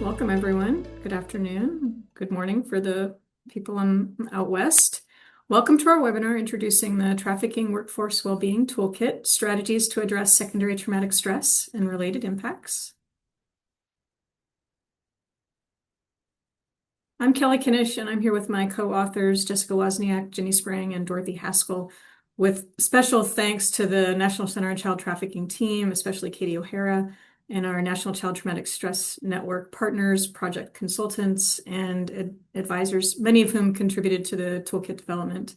Welcome, everyone. Good afternoon. Good morning for the people out west. Welcome to our webinar introducing the Trafficking Workforce Well-Being Toolkit, Strategies to Address Secondary Traumatic Stress and Related Impacts. I'm Kelly Knish, and I'm here with my co-authors, Jessica Wozniak, Jenny Sprang, and Dorothy Haskell, with special thanks to the National Center on Child Trafficking team, especially Katie O'Hara, and our National Child Traumatic Stress Network partners, project consultants, and advisors, many of whom contributed to the toolkit development.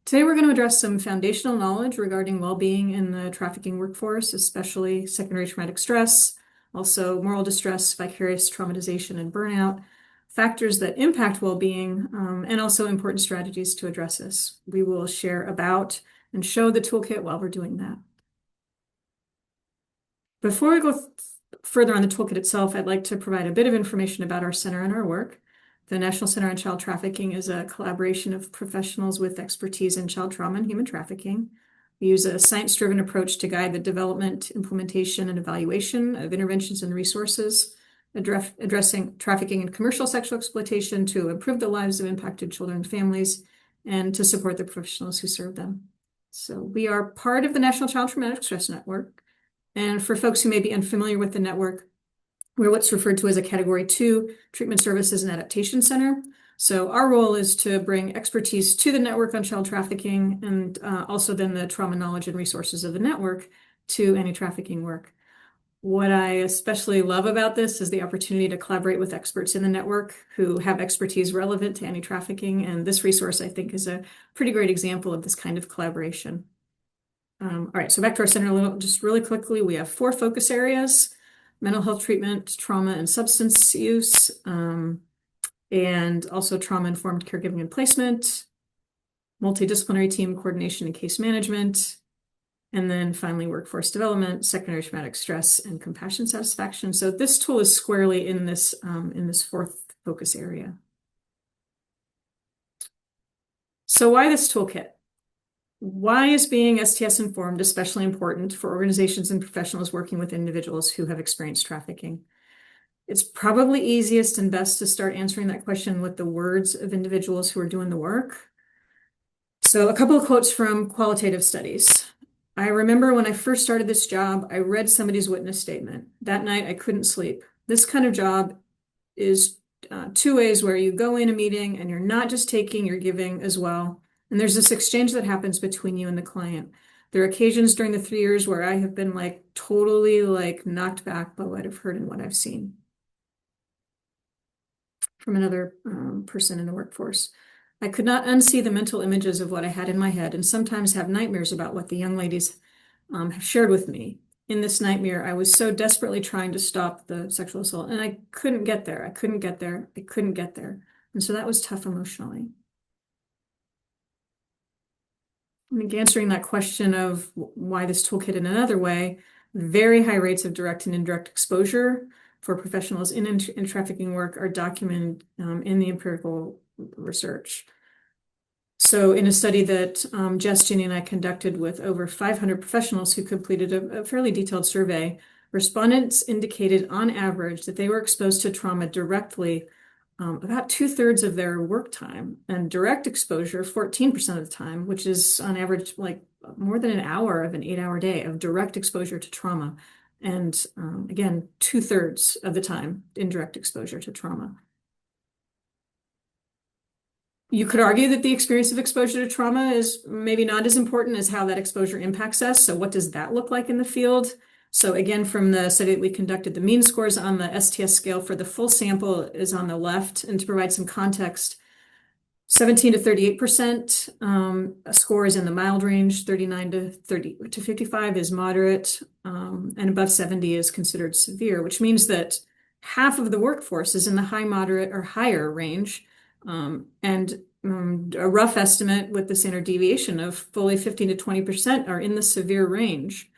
Today, we're going to address some foundational knowledge regarding well-being in the trafficking workforce, especially secondary traumatic stress, also moral distress, vicarious traumatization, and burnout, factors that impact well-being, and also important strategies to address this. We will share about and show the toolkit while we're doing that. Before we go further on the toolkit itself, I'd like to provide a bit of information about our center and our work. The National Center on Child Trafficking is a collaboration of professionals with expertise in child trauma and human trafficking. We use a science-driven approach to guide the development, implementation, and evaluation of interventions and resources addressing trafficking and commercial sexual exploitation to improve the lives of impacted children and families and to support the professionals who serve them. So we are part of the National Child Traumatic Stress Network. And for folks who may be unfamiliar with the network, we're what's referred to as a Category 2 Treatment Services and Adaptation Center. So our role is to bring expertise to the network on child trafficking and also then the trauma knowledge and resources of the network to anti-trafficking work. What I especially love about this is the opportunity to collaborate with experts in the network who have expertise relevant to anti-trafficking. And this resource, I think, is a pretty great example of this kind of collaboration. All right, so back to our center just really quickly. We have 4 focus areas: mental health treatment, trauma and substance use, and also trauma-informed caregiving and placement, multidisciplinary team coordination and case management, and then finally workforce development, secondary traumatic stress, and compassion satisfaction. So this tool is squarely in this 4th focus area. So why this toolkit? Why is being STS informed especially important for organizations and professionals working with individuals who have experienced trafficking? It's probably easiest and best to start answering that question with the words of individuals who are doing the work. So a couple of quotes from qualitative studies. I remember when I first started this job, I read somebody's witness statement. That night, I couldn't sleep. This kind of job is 2 ways where you go in a meeting and you're not just taking, you're giving as well. And there's this exchange that happens between you and the client. There are occasions during the 3 years where I have been totally knocked back by what I've heard and what I've seen from another person in the workforce. I could not unsee the mental images of what I had in my head and sometimes have nightmares about what the young ladies have shared with me. In this nightmare, I was so desperately trying to stop the sexual assault, and I couldn't get there. I couldn't get there. I couldn't get there. And so that was tough emotionally. I think answering that question of why this toolkit in another way, very high rates of direct and indirect exposure for professionals in trafficking work are documented in the empirical research. So in a study that Jess, Jenny, and I conducted with over 500 professionals who completed a fairly detailed survey, respondents indicated on average that they were exposed to trauma directly about 2/3 of their work time, and direct exposure 14% of the time, which is on average more than an hour of an 8-hour day of direct exposure to trauma. And again, 2/3 of the time, indirect exposure to trauma. You could argue that the experience of exposure to trauma is maybe not as important as how that exposure impacts us. So what does that look like in the field? So again, from the study that we conducted, the mean scores on the STS scale for the full sample is on the left. And to provide some context, 17 to 38% score is in the mild range, 39 to 55 is moderate, and above 70 is considered severe, which means that half of the workforce is in the high, moderate, or higher range. And a rough estimate with the standard deviation of fully 15 to 20% are in the severe range.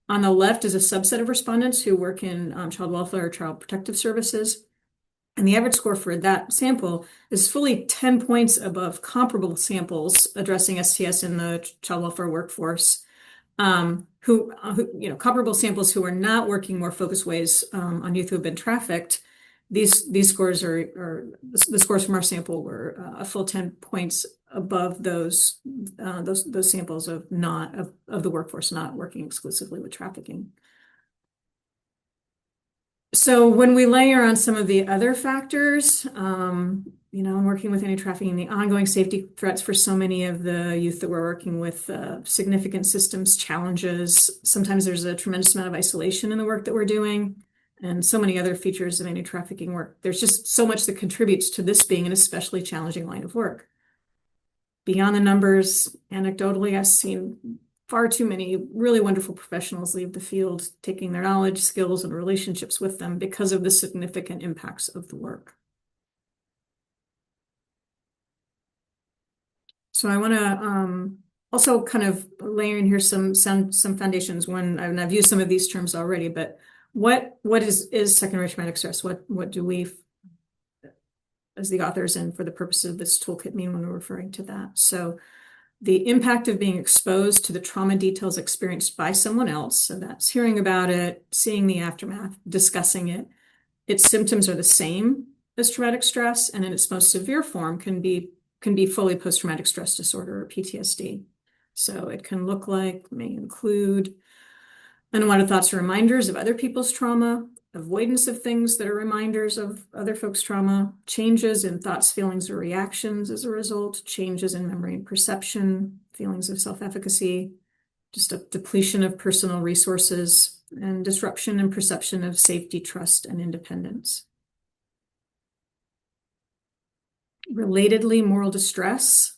On the left is a subset of respondents who work in child welfare or child protective services. And the average score for that sample is fully 10 points above comparable samples addressing STS in the child welfare workforce, comparable samples who are not working more focused ways on youth who have been trafficked these scores are the scores from our sample were a full 10 points above those samples of the workforce not working exclusively with trafficking. So when we layer on some of the other factors, in working with anti-trafficking, the ongoing safety threats for so many of the youth that we're working with, significant systems challenges. Sometimes there's a tremendous amount of isolation in the work that we're doing, and so many other features of anti-trafficking work. There's just so much that contributes to this being an especially challenging line of work. Beyond the numbers, anecdotally, I've seen far too many really wonderful professionals leave the field, taking their knowledge, skills, and relationships with them because of the significant impacts of the work. So I want to also kind of layer in here some foundations. And I've used some of these terms already, but what is secondary traumatic stress? What do we, as the authors and for the purposes of this toolkit, mean when we're referring to that? So the impact of being exposed to the trauma details experienced by someone else, so that's hearing about it, seeing the aftermath, discussing it. Its symptoms are the same as traumatic stress, and in its most severe form can be fully post-traumatic stress disorder or PTSD. So it can look like, may include unwanted thoughts or reminders of other people's trauma, avoidance of things that are reminders of other folks' trauma, changes in thoughts, feelings, or reactions as a result, changes in memory and perception, feelings of self-efficacy, just a depletion of personal resources, and disruption in perception of safety, trust, and independence. Relatedly, moral distress.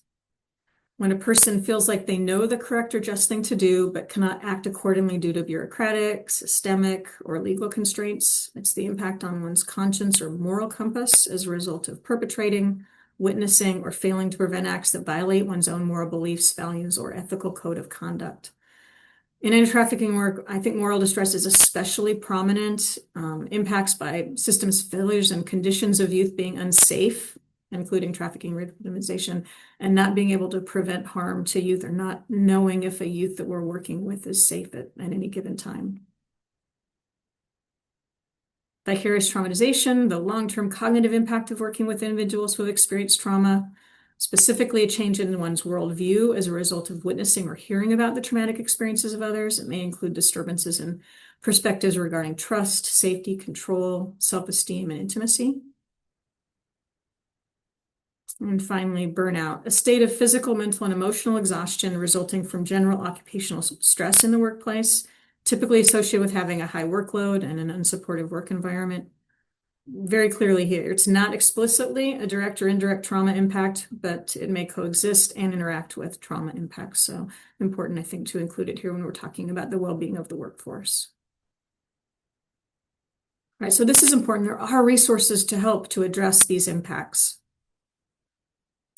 When a person feels like they know the correct or just thing to do, but cannot act accordingly due to bureaucratic, systemic, or legal constraints. It's the impact on one's conscience or moral compass as a result of perpetrating, witnessing, or failing to prevent acts that violate one's own moral beliefs, values, or ethical code of conduct. In anti-trafficking work, I think moral distress is especially prominent. Impacts by systems failures and conditions of youth being unsafe, including trafficking, victimization, and not being able to prevent harm to youth, or not knowing if a youth that we're working with is safe at any given time. Vicarious traumatization, the long-term cognitive impact of working with individuals who have experienced trauma, specifically a change in one's worldview as a result of witnessing or hearing about the traumatic experiences of others. It may include disturbances in perspectives regarding trust, safety, control, self-esteem, and intimacy. And finally, burnout, a state of physical, mental, and emotional exhaustion resulting from general occupational stress in the workplace, typically associated with having a high workload and an unsupportive work environment. Very clearly here, it's not explicitly a direct or indirect trauma impact, but it may coexist and interact with trauma impacts. So important, I think, to include it here when we're talking about the well-being of the workforce. All right, so this is important. There are resources to help to address these impacts.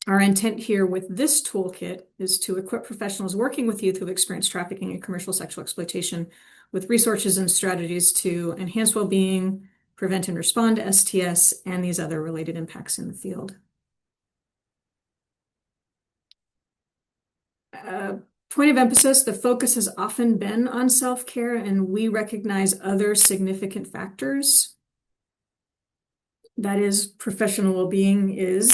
Our intent here with this toolkit is to equip professionals working with youth who have experienced trafficking and commercial sexual exploitation with resources and strategies to enhance well-being, prevent and respond to STS, and these other related impacts in the field. Point of emphasis, the focus has often been on self-care, and we recognize other significant factors. That is, professional well-being is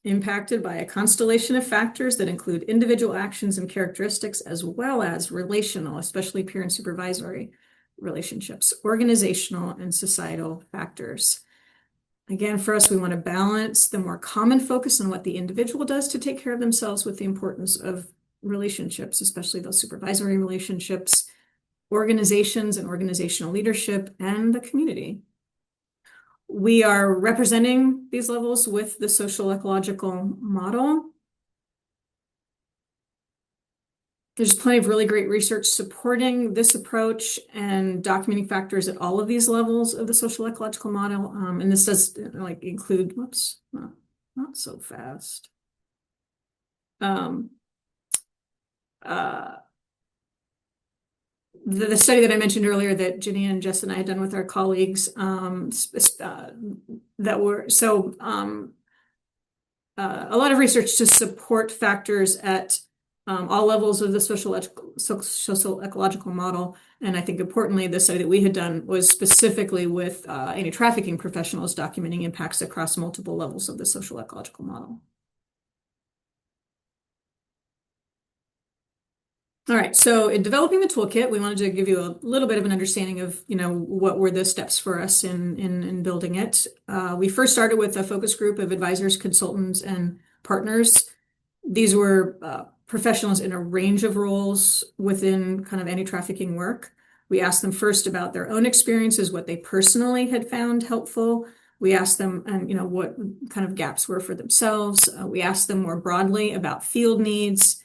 impacted by a constellation of factors that include individual actions and characteristics, as well as relational, especially peer and supervisory relationships, organizational and societal factors. Again, for us, we want to balance the more common focus on what the individual does to take care of themselves with the importance of relationships, especially those supervisory relationships, organizations and organizational leadership, and the community. We are representing these levels with the social ecological model. There's plenty of really great research supporting this approach and documenting factors at all of these levels of the social ecological model. And this does include, whoops, not so fast. The study that I mentioned earlier that Ginny and Jess and I had done with our colleagues a lot of research to support factors at all levels of the social ecological model. And I think importantly, the study that we had done was specifically with anti-trafficking professionals documenting impacts across multiple levels of the social ecological model. All right, so in developing the toolkit, we wanted to give you a little bit of an understanding of, what were the steps for us in building it. We first started with a focus group of advisors, consultants, and partners. These were professionals in a range of roles within kind of anti-trafficking work. We asked them first about their own experiences, what they personally had found helpful. We asked them, what kind of gaps were for themselves. We asked them more broadly about field needs.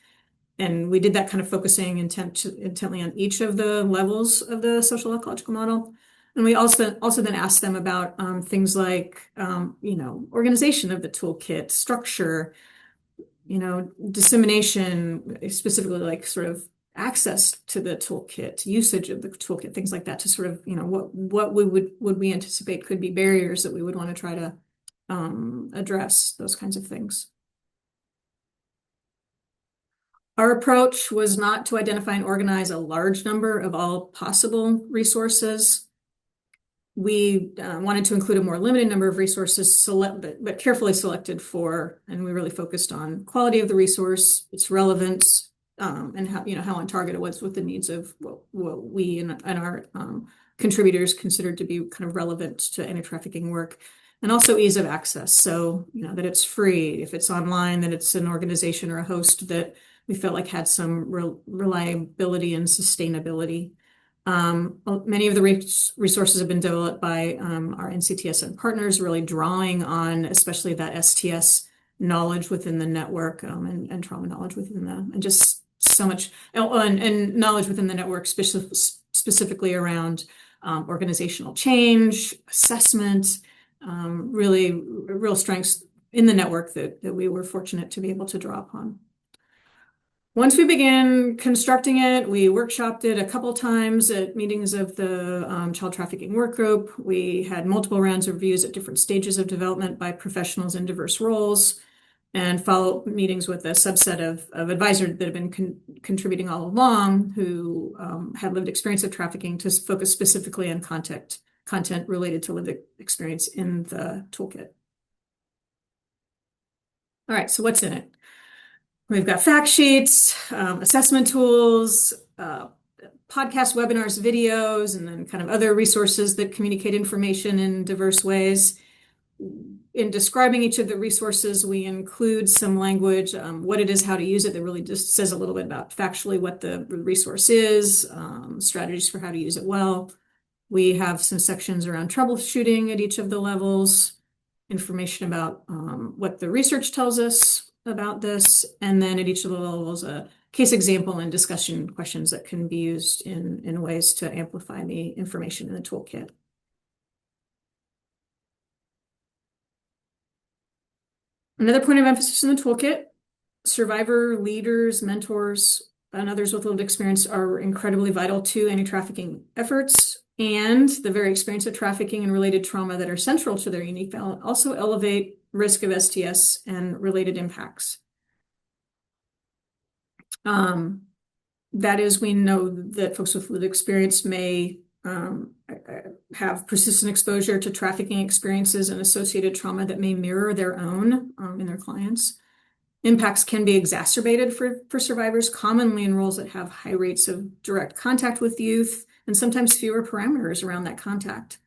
And we did that kind of focusing intently on each of the levels of the social ecological model. And we also then asked them about things like, organization of the toolkit, structure, dissemination, specifically like sort of access to the toolkit, usage of the toolkit, things like that, to sort of, what would we anticipate could be barriers that we would want to try to address, those kinds of things. Our approach was not to identify and organize a large number of all possible resources. We wanted to include a more limited number of resources, but carefully selected for, and we really focused on quality of the resource, its relevance, and how on target it was with the needs of what we and our contributors considered to be kind of relevant to anti-trafficking work. And also ease of access. So, that it's free. If it's online, that it's an organization or a host that we felt like had some reliability and sustainability. Many of the resources have been developed by our NCTS and partners, really drawing on especially that STS knowledge within the network and trauma knowledge within and just so much, and knowledge within the network specifically around organizational change, assessment, really real strengths in the network that we were fortunate to be able to draw upon. Once we began constructing it, we workshopped it a couple times at meetings of the child trafficking work group. We had multiple rounds of reviews at different stages of development by professionals in diverse roles, and follow-up meetings with a subset of advisors that have been contributing all along who had lived experience of trafficking, to focus specifically on content related to lived experience in the toolkit. All right, so what's in it? We've got fact sheets, assessment tools, podcast, webinars, videos, and then kind of other resources that communicate information in diverse ways. In describing each of the resources, we include some language, what it is, how to use it, that really just says a little bit about factually what the resource is, strategies for how to use it well. We have some sections around troubleshooting at each of the levels, information about what the research tells us about this, and then at each of the levels, a case example and discussion questions that can be used in ways to amplify the information in the toolkit. Another point of emphasis in the toolkit: survivor leaders, mentors, and others with lived experience are incredibly vital to anti-trafficking efforts, and the very experience of trafficking and related trauma that are central to their unique value also elevate risk of STS and related impacts. That is, we know that folks with lived experience may have persistent exposure to trafficking experiences and associated trauma that may mirror their own in their clients. Impacts can be exacerbated for survivors, commonly in roles that have high rates of direct contact with youth, and sometimes fewer parameters around that contact.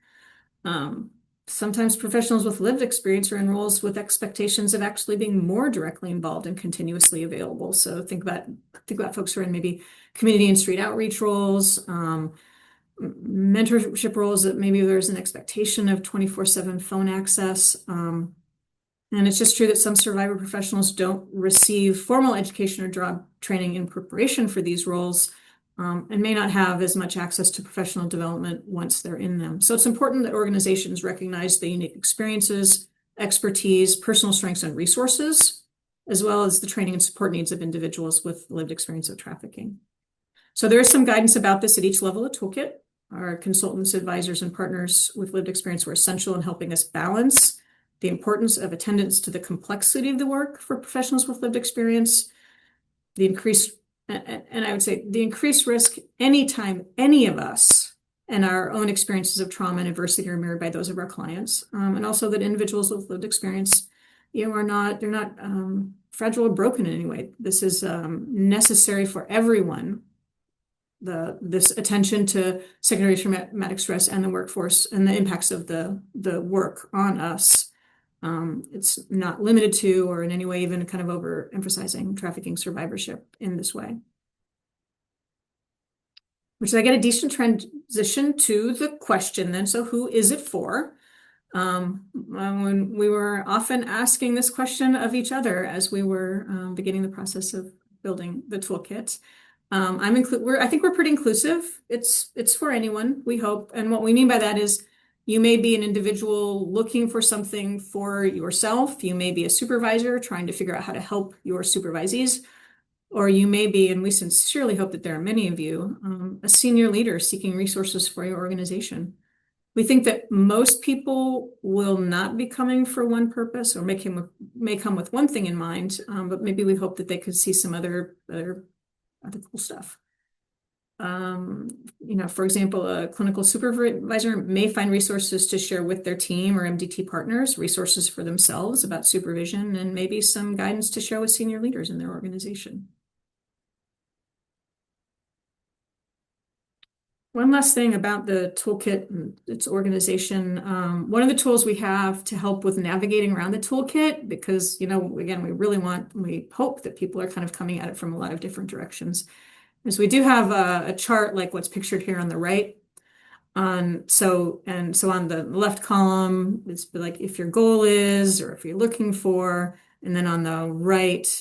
Sometimes professionals with lived experience are in roles with expectations of actually being more directly involved and continuously available. So think about folks who are in maybe community and street outreach roles, mentorship roles that maybe there's an expectation of 24/7 phone access. And it's just true that some survivor professionals don't receive formal education or job training in preparation for these roles, and may not have as much access to professional development once they're in them. So it's important that organizations recognize the unique experiences, expertise, personal strengths, and resources, as well as the training and support needs of individuals with lived experience of trafficking. So there is some guidance about this at each level of toolkit. Our consultants, advisors, and partners with lived experience were essential in helping us balance the importance of attendance to the complexity of the work for professionals with lived experience, the increased, and I would say the increased risk anytime any of us and our own experiences of trauma and adversity are mirrored by those of our clients. And also that individuals with lived experience, they're not fragile or broken in any way. This is necessary for everyone. This attention to secondary traumatic stress and the workforce and the impacts of the work on us. It's not limited to, or in any way even kind of overemphasizing trafficking survivorship in this way. Which I get a decent transition to the question then. So who is it for? When we were often asking this question of each other as we were beginning the process of building the toolkit. I think we're pretty inclusive. It's for anyone, we hope. And what we mean by that is you may be an individual looking for something for yourself. You may be a supervisor trying to figure out how to help your supervisees. Or you may be, and we sincerely hope that there are many of you, a senior leader seeking resources for your organization. We think that most people will not be coming for one purpose or may come with one thing in mind, but maybe we hope that they could see some other cool stuff. For example, a clinical supervisor may find resources to share with their team or MDT partners, resources for themselves about supervision, and maybe some guidance to share with senior leaders in their organization. One last thing about the toolkit and its organization. One of the tools we have to help with navigating around the toolkit, because, again, we hope that people are kind of coming at it from a lot of different directions, is we do have a chart like what's pictured here on the right. So on the left column, it's like if your goal is, or if you're looking for, and then on the right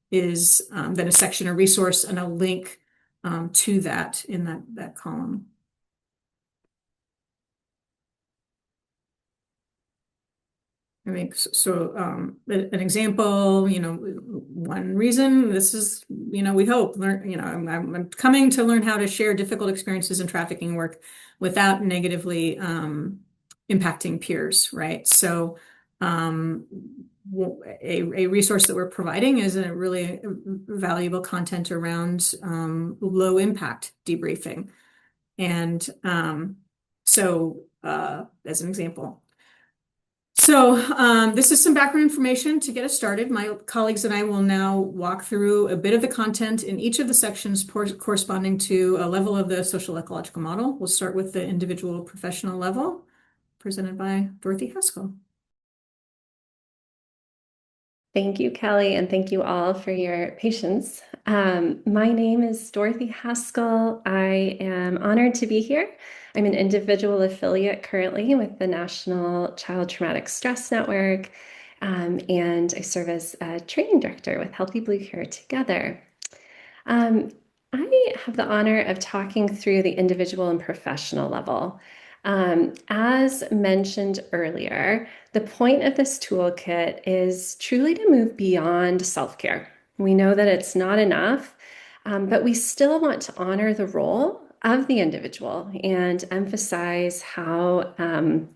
is then a section, a resource, and a link to that in that column. I think so. An example, one reason this is, we hope I'm coming to learn how to share difficult experiences in trafficking work without negatively impacting peers, right? So a resource that we're providing is a really valuable content around low impact debriefing. And as an example. So this is some background information to get us started. My colleagues and I will now walk through a bit of the content in each of the sections corresponding to a level of the social ecological model. We'll start with the individual professional level, presented by Dorothy Haskell. Thank you, Kelly, and thank you all for your patience. My name is Dorothy Haskell. I am honored to be here. I'm an individual affiliate currently with the National Child Traumatic Stress Network, and I serve as a training director with Healthy Blue Care Together. I have the honor of talking through the individual and professional level. As mentioned earlier, the point of this toolkit is truly to move beyond self-care. We know that it's not enough, but we still want to honor the role of the individual and emphasize how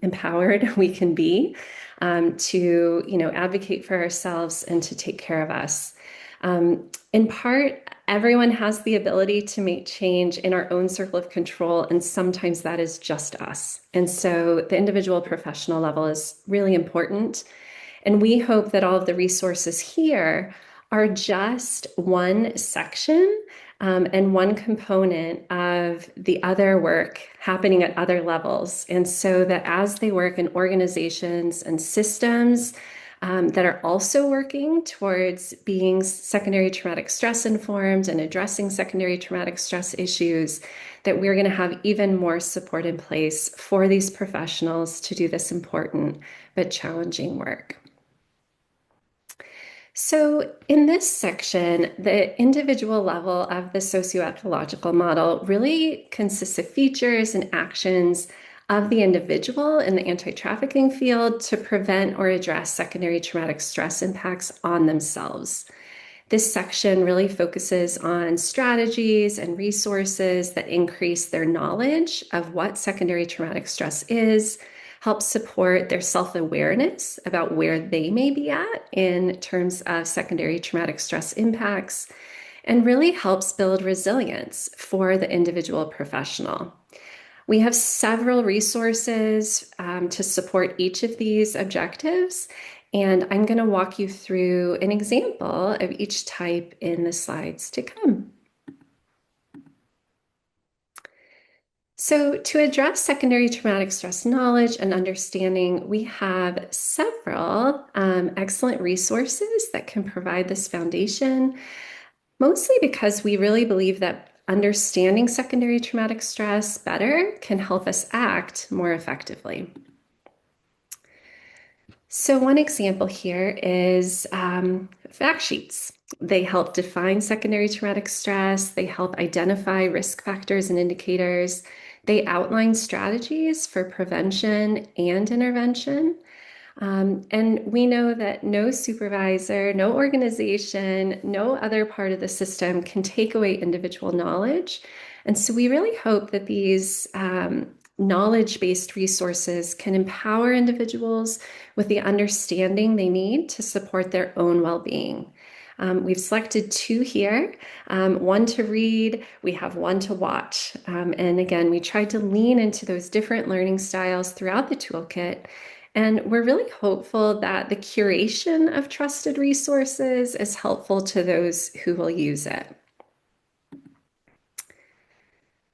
empowered we can be to, advocate for ourselves and to take care of us. In part, everyone has the ability to make change in our own circle of control, and sometimes that is just us. And so the individual professional level is really important. And we hope that all of the resources here are just one section and one component of the other work happening at other levels. And so that as they work in organizations and systems, that are also working towards being secondary traumatic stress informed and addressing secondary traumatic stress issues, that we're going to have even more support in place for these professionals to do this important but challenging work. So in this section, the individual level of the socio-ecological model really consists of features and actions of the individual in the anti-trafficking field to prevent or address secondary traumatic stress impacts on themselves. This section really focuses on strategies and resources that increase their knowledge of what secondary traumatic stress is, help support their self-awareness about where they may be at in terms of secondary traumatic stress impacts, and really helps build resilience for the individual professional. We have several resources to support each of these objectives, and I'm going to walk you through an example of each type in the slides to come. So, to address secondary traumatic stress knowledge and understanding, we have several excellent resources that can provide this foundation, mostly because we really believe that understanding secondary traumatic stress better can help us act more effectively. So one example here is fact sheets. They help define secondary traumatic stress. They help identify risk factors and indicators. They outline strategies for prevention and intervention. And we know that no supervisor, no organization, no other part of the system can take away individual knowledge. And so we really hope that these knowledge-based resources can empower individuals with the understanding they need to support their own well-being. We've selected two here, one to read, we have one to watch. And again, we tried to lean into those different learning styles throughout the toolkit. And we're really hopeful that the curation of trusted resources is helpful to those who will use it.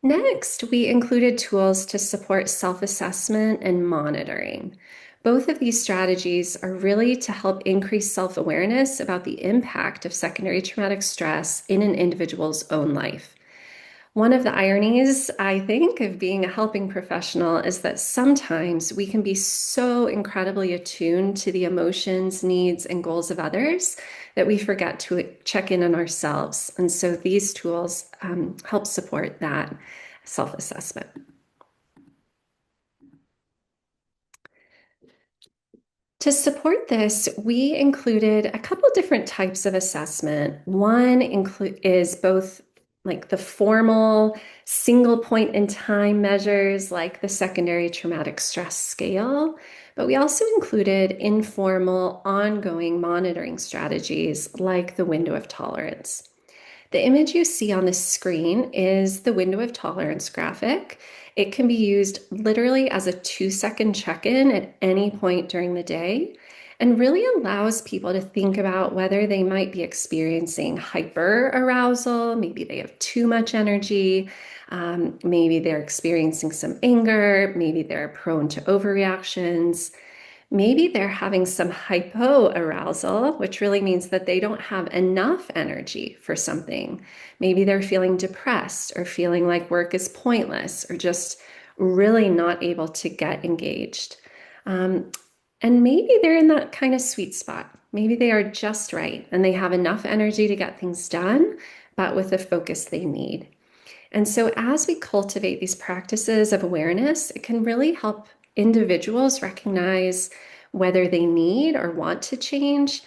Next, we included tools to support self-assessment and monitoring. Both of these strategies are really to help increase self-awareness about the impact of secondary traumatic stress in an individual's own life. One of the ironies, I think, of being a helping professional is that sometimes we can be so incredibly attuned to the emotions, needs, and goals of others that we forget to check in on ourselves. And so these tools help support that self-assessment. To support this, we included a couple different types of assessment. One is both like the formal single point in time measures like the secondary traumatic stress scale, but we also included informal ongoing monitoring strategies like the window of tolerance. The image you see on the screen is the window of tolerance graphic. It can be used literally as a 2-second check-in at any point during the day and really allows people to think about whether they might be experiencing hyper arousal, maybe they have too much energy, maybe they're experiencing some anger, maybe they're prone to overreactions. Maybe they're having some hypoarousal, which really means that they don't have enough energy for something. Maybe they're feeling depressed or feeling like work is pointless or just really not able to get engaged. And maybe they're in that kind of sweet spot. Maybe they are just right and they have enough energy to get things done, but with the focus they need. And so as we cultivate these practices of awareness, it can really help individuals recognize whether they need or want to change,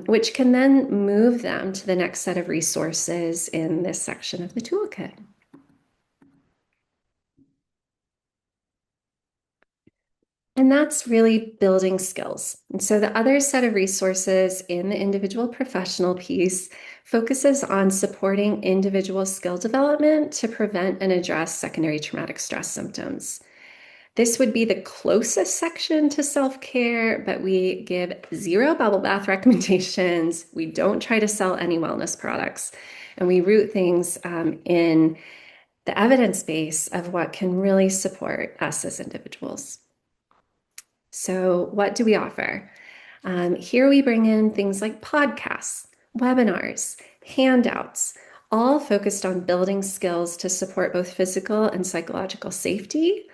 which can then move them to the next set of resources in this section of the toolkit. And that's really building skills. And so the other set of resources in the individual professional piece focuses on supporting individual skill development to prevent and address secondary traumatic stress symptoms. This would be the closest section to self-care, but we give 0 bubble bath recommendations. We don't try to sell any wellness products, and we root things in the evidence base of what can really support us as individuals. So what do we offer? Here we bring in things like podcasts, webinars, handouts, all focused on building skills to support both physical and psychological safety.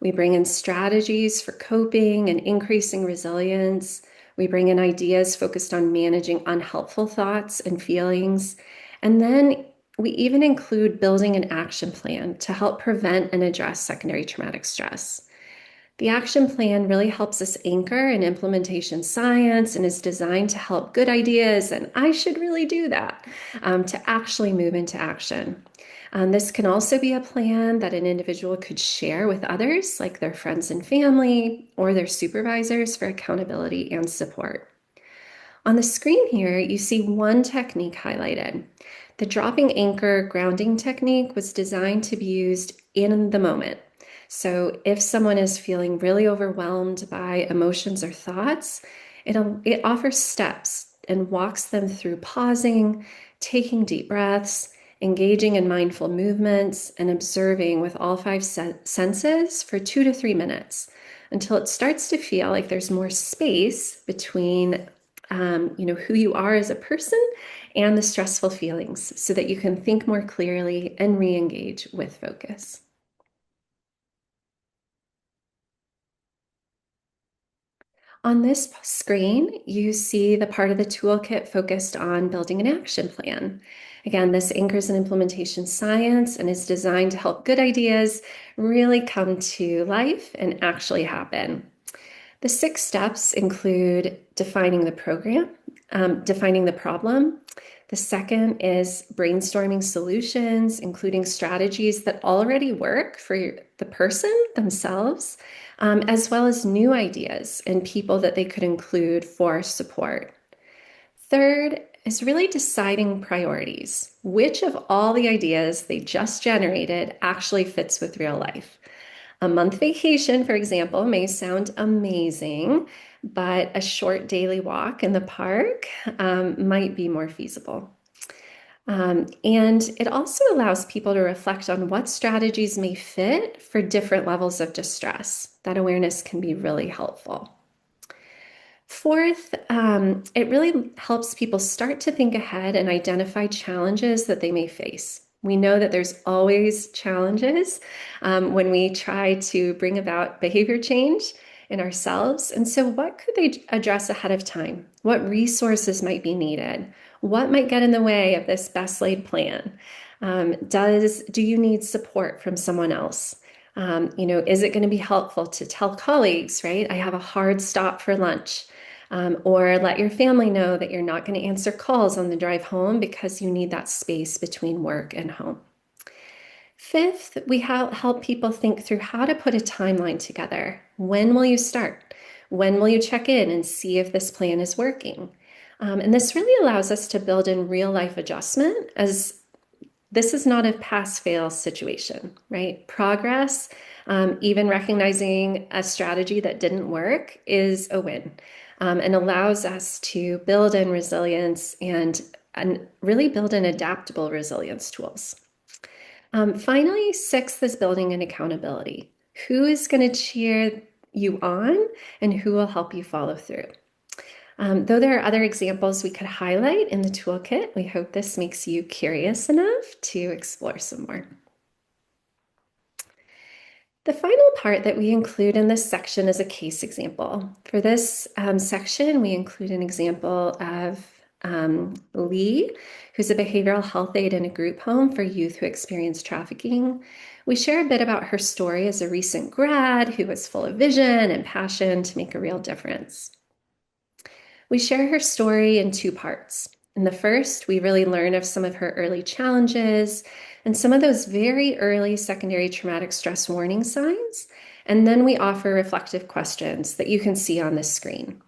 We bring in strategies for coping and increasing resilience. We bring in ideas focused on managing unhelpful thoughts and feelings. And then we even include building an action plan to help prevent and address secondary traumatic stress. The action plan really helps us anchor in implementation science and is designed to help good ideas, and I should really do that, to actually move into action. This can also be a plan that an individual could share with others, like their friends and family or their supervisors, for accountability and support. On the screen here, you see one technique highlighted. The dropping anchor grounding technique was designed to be used in the moment. So if someone is feeling really overwhelmed by emotions or thoughts, it offers steps and walks them through pausing, taking deep breaths, engaging in mindful movements, and observing with all five senses for 2 to 3 minutes until it starts to feel like there's more space between who you are as a person and the stressful feelings so that you can think more clearly and re-engage with focus. On this screen, you see the part of the toolkit focused on building an action plan. Again, this anchors in implementation science and is designed to help good ideas really come to life and actually happen. The 6 steps include defining the program, defining the problem. The second is brainstorming solutions, including strategies that already work for the person themselves, as well as new ideas and people that they could include for support. Third is really deciding priorities. Which of all the ideas they just generated actually fits with real life? A month vacation, for example, may sound amazing, but a short daily walk in the park might be more feasible. And it also allows people to reflect on what strategies may fit for different levels of distress. That awareness can be really helpful. Fourth, it really helps people start to think ahead and identify challenges that they may face. We know that there's always challenges when we try to bring about behavior change in ourselves. And so, what could they address ahead of time? What resources might be needed? What might get in the way of this best laid plan? Do you need support from someone else? Is it going to be helpful to tell colleagues, right? I have a hard stop for lunch. Or let your family know that you're not going to answer calls on the drive home because you need that space between work and home. Fifth, we help people think through how to put a timeline together. When will you start? When will you check in and see if this plan is working? And this really allows us to build in real life adjustment, as this is not a pass-fail situation, right? Progress, even recognizing a strategy that didn't work, is a win, and allows us to build in resilience and really build in adaptable resilience tools. Finally, sixth is building an accountability. Who is going to cheer you on and who will help you follow through? Though there are other examples we could highlight in the toolkit, we hope this makes you curious enough to explore some more. The final part that we include in this section is a case example. For this section, we include an example of Lee, who's a behavioral health aide in a group home for youth who experience trafficking. We share a bit about her story as a recent grad who was full of vision and passion to make a real difference. We share her story in 2 parts. In the first, we really learn of some of her early challenges and some of those very early secondary traumatic stress warning signs. And then we offer reflective questions that you can see on this screen.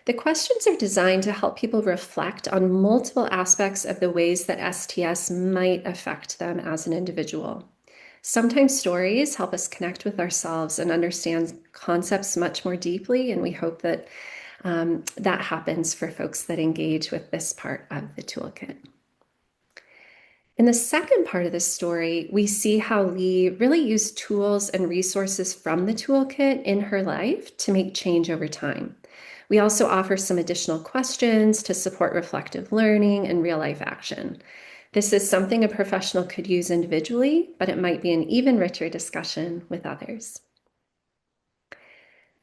The questions are designed to help people reflect on multiple aspects of the ways that STS might affect them as an individual. Sometimes stories help us connect with ourselves and understand concepts much more deeply, and we hope that that happens for folks that engage with this part of the toolkit. In the second part of the story, we see how Lee really used tools and resources from the toolkit in her life to make change over time. We also offer some additional questions to support reflective learning and real-life action. This is something a professional could use individually, but it might be an even richer discussion with others.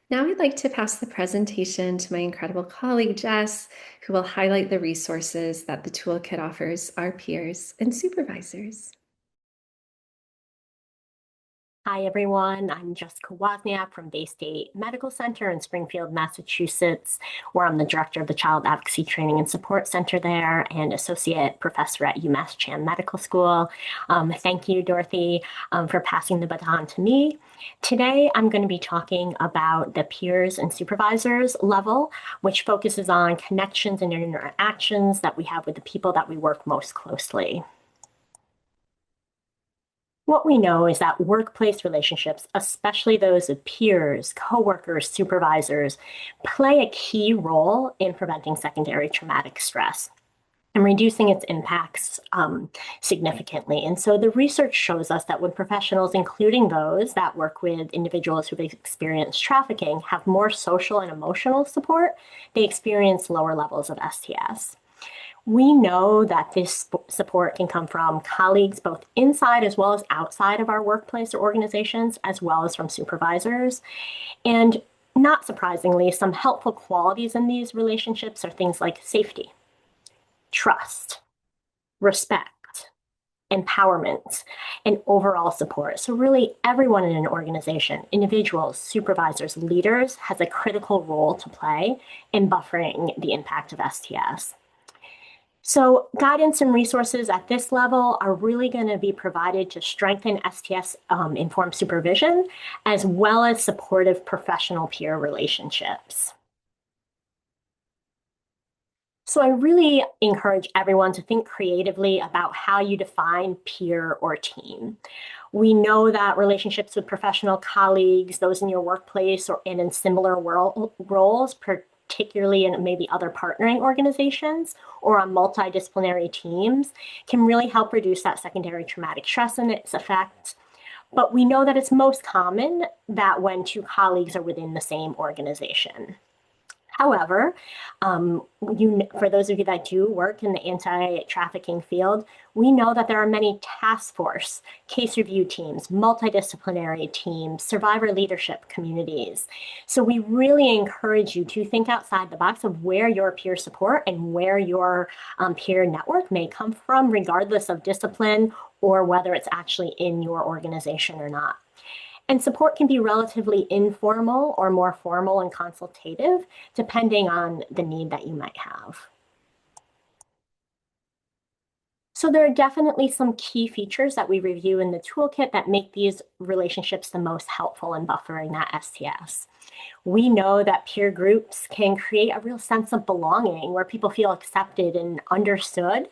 Now I'd like to pass the presentation to my incredible colleague, Jess, who will highlight the resources that the toolkit offers our peers and supervisors. Hi, everyone. I'm Jessica Wozniak from Bay State Medical Center in Springfield, Massachusetts, where I'm the director of the Child Advocacy Training and Support Center there and associate professor at UMass Chan Medical School. Thank you, Dorothy, for passing the baton to me. Today, I'm going to be talking about the peers and supervisors level, which focuses on connections and interactions that we have with the people that we work most closely. What we know is that workplace relationships, especially those of peers, coworkers, supervisors, play a key role in preventing secondary traumatic stress and reducing its impacts significantly. And so the research shows us that when professionals, including those that work with individuals who've experienced trafficking, have more social and emotional support, they experience lower levels of STS. We know that this support can come from colleagues both inside as well as outside of our workplace or organizations, as well as from supervisors. And not surprisingly, some helpful qualities in these relationships are things like safety, trust, respect, empowerment, and overall support. So really everyone in an organization, individuals, supervisors, leaders, has a critical role to play in buffering the impact of STS. So guidance and resources at this level are really going to be provided to strengthen STS-informed supervision, as well as supportive professional peer relationships. So I really encourage everyone to think creatively about how you define peer or team. We know that relationships with professional colleagues, those in your workplace or in similar roles, particularly in maybe other partnering organizations or on multidisciplinary teams, can really help reduce that secondary traumatic stress and its effects. But we know that it's most common that when two colleagues are within the same organization. However, for those of you that do work in the anti-trafficking field, we know that there are many task force, case review teams, multidisciplinary teams, survivor leadership communities. So we really encourage you to think outside the box of where your peer support and where your peer network may come from, regardless of discipline or whether it's actually in your organization or not. And support can be relatively informal or more formal and consultative, depending on the need that you might have. So there are definitely some key features that we review in the toolkit that make these relationships the most helpful in buffering that STS. We know that peer groups can create a real sense of belonging where people feel accepted and understood,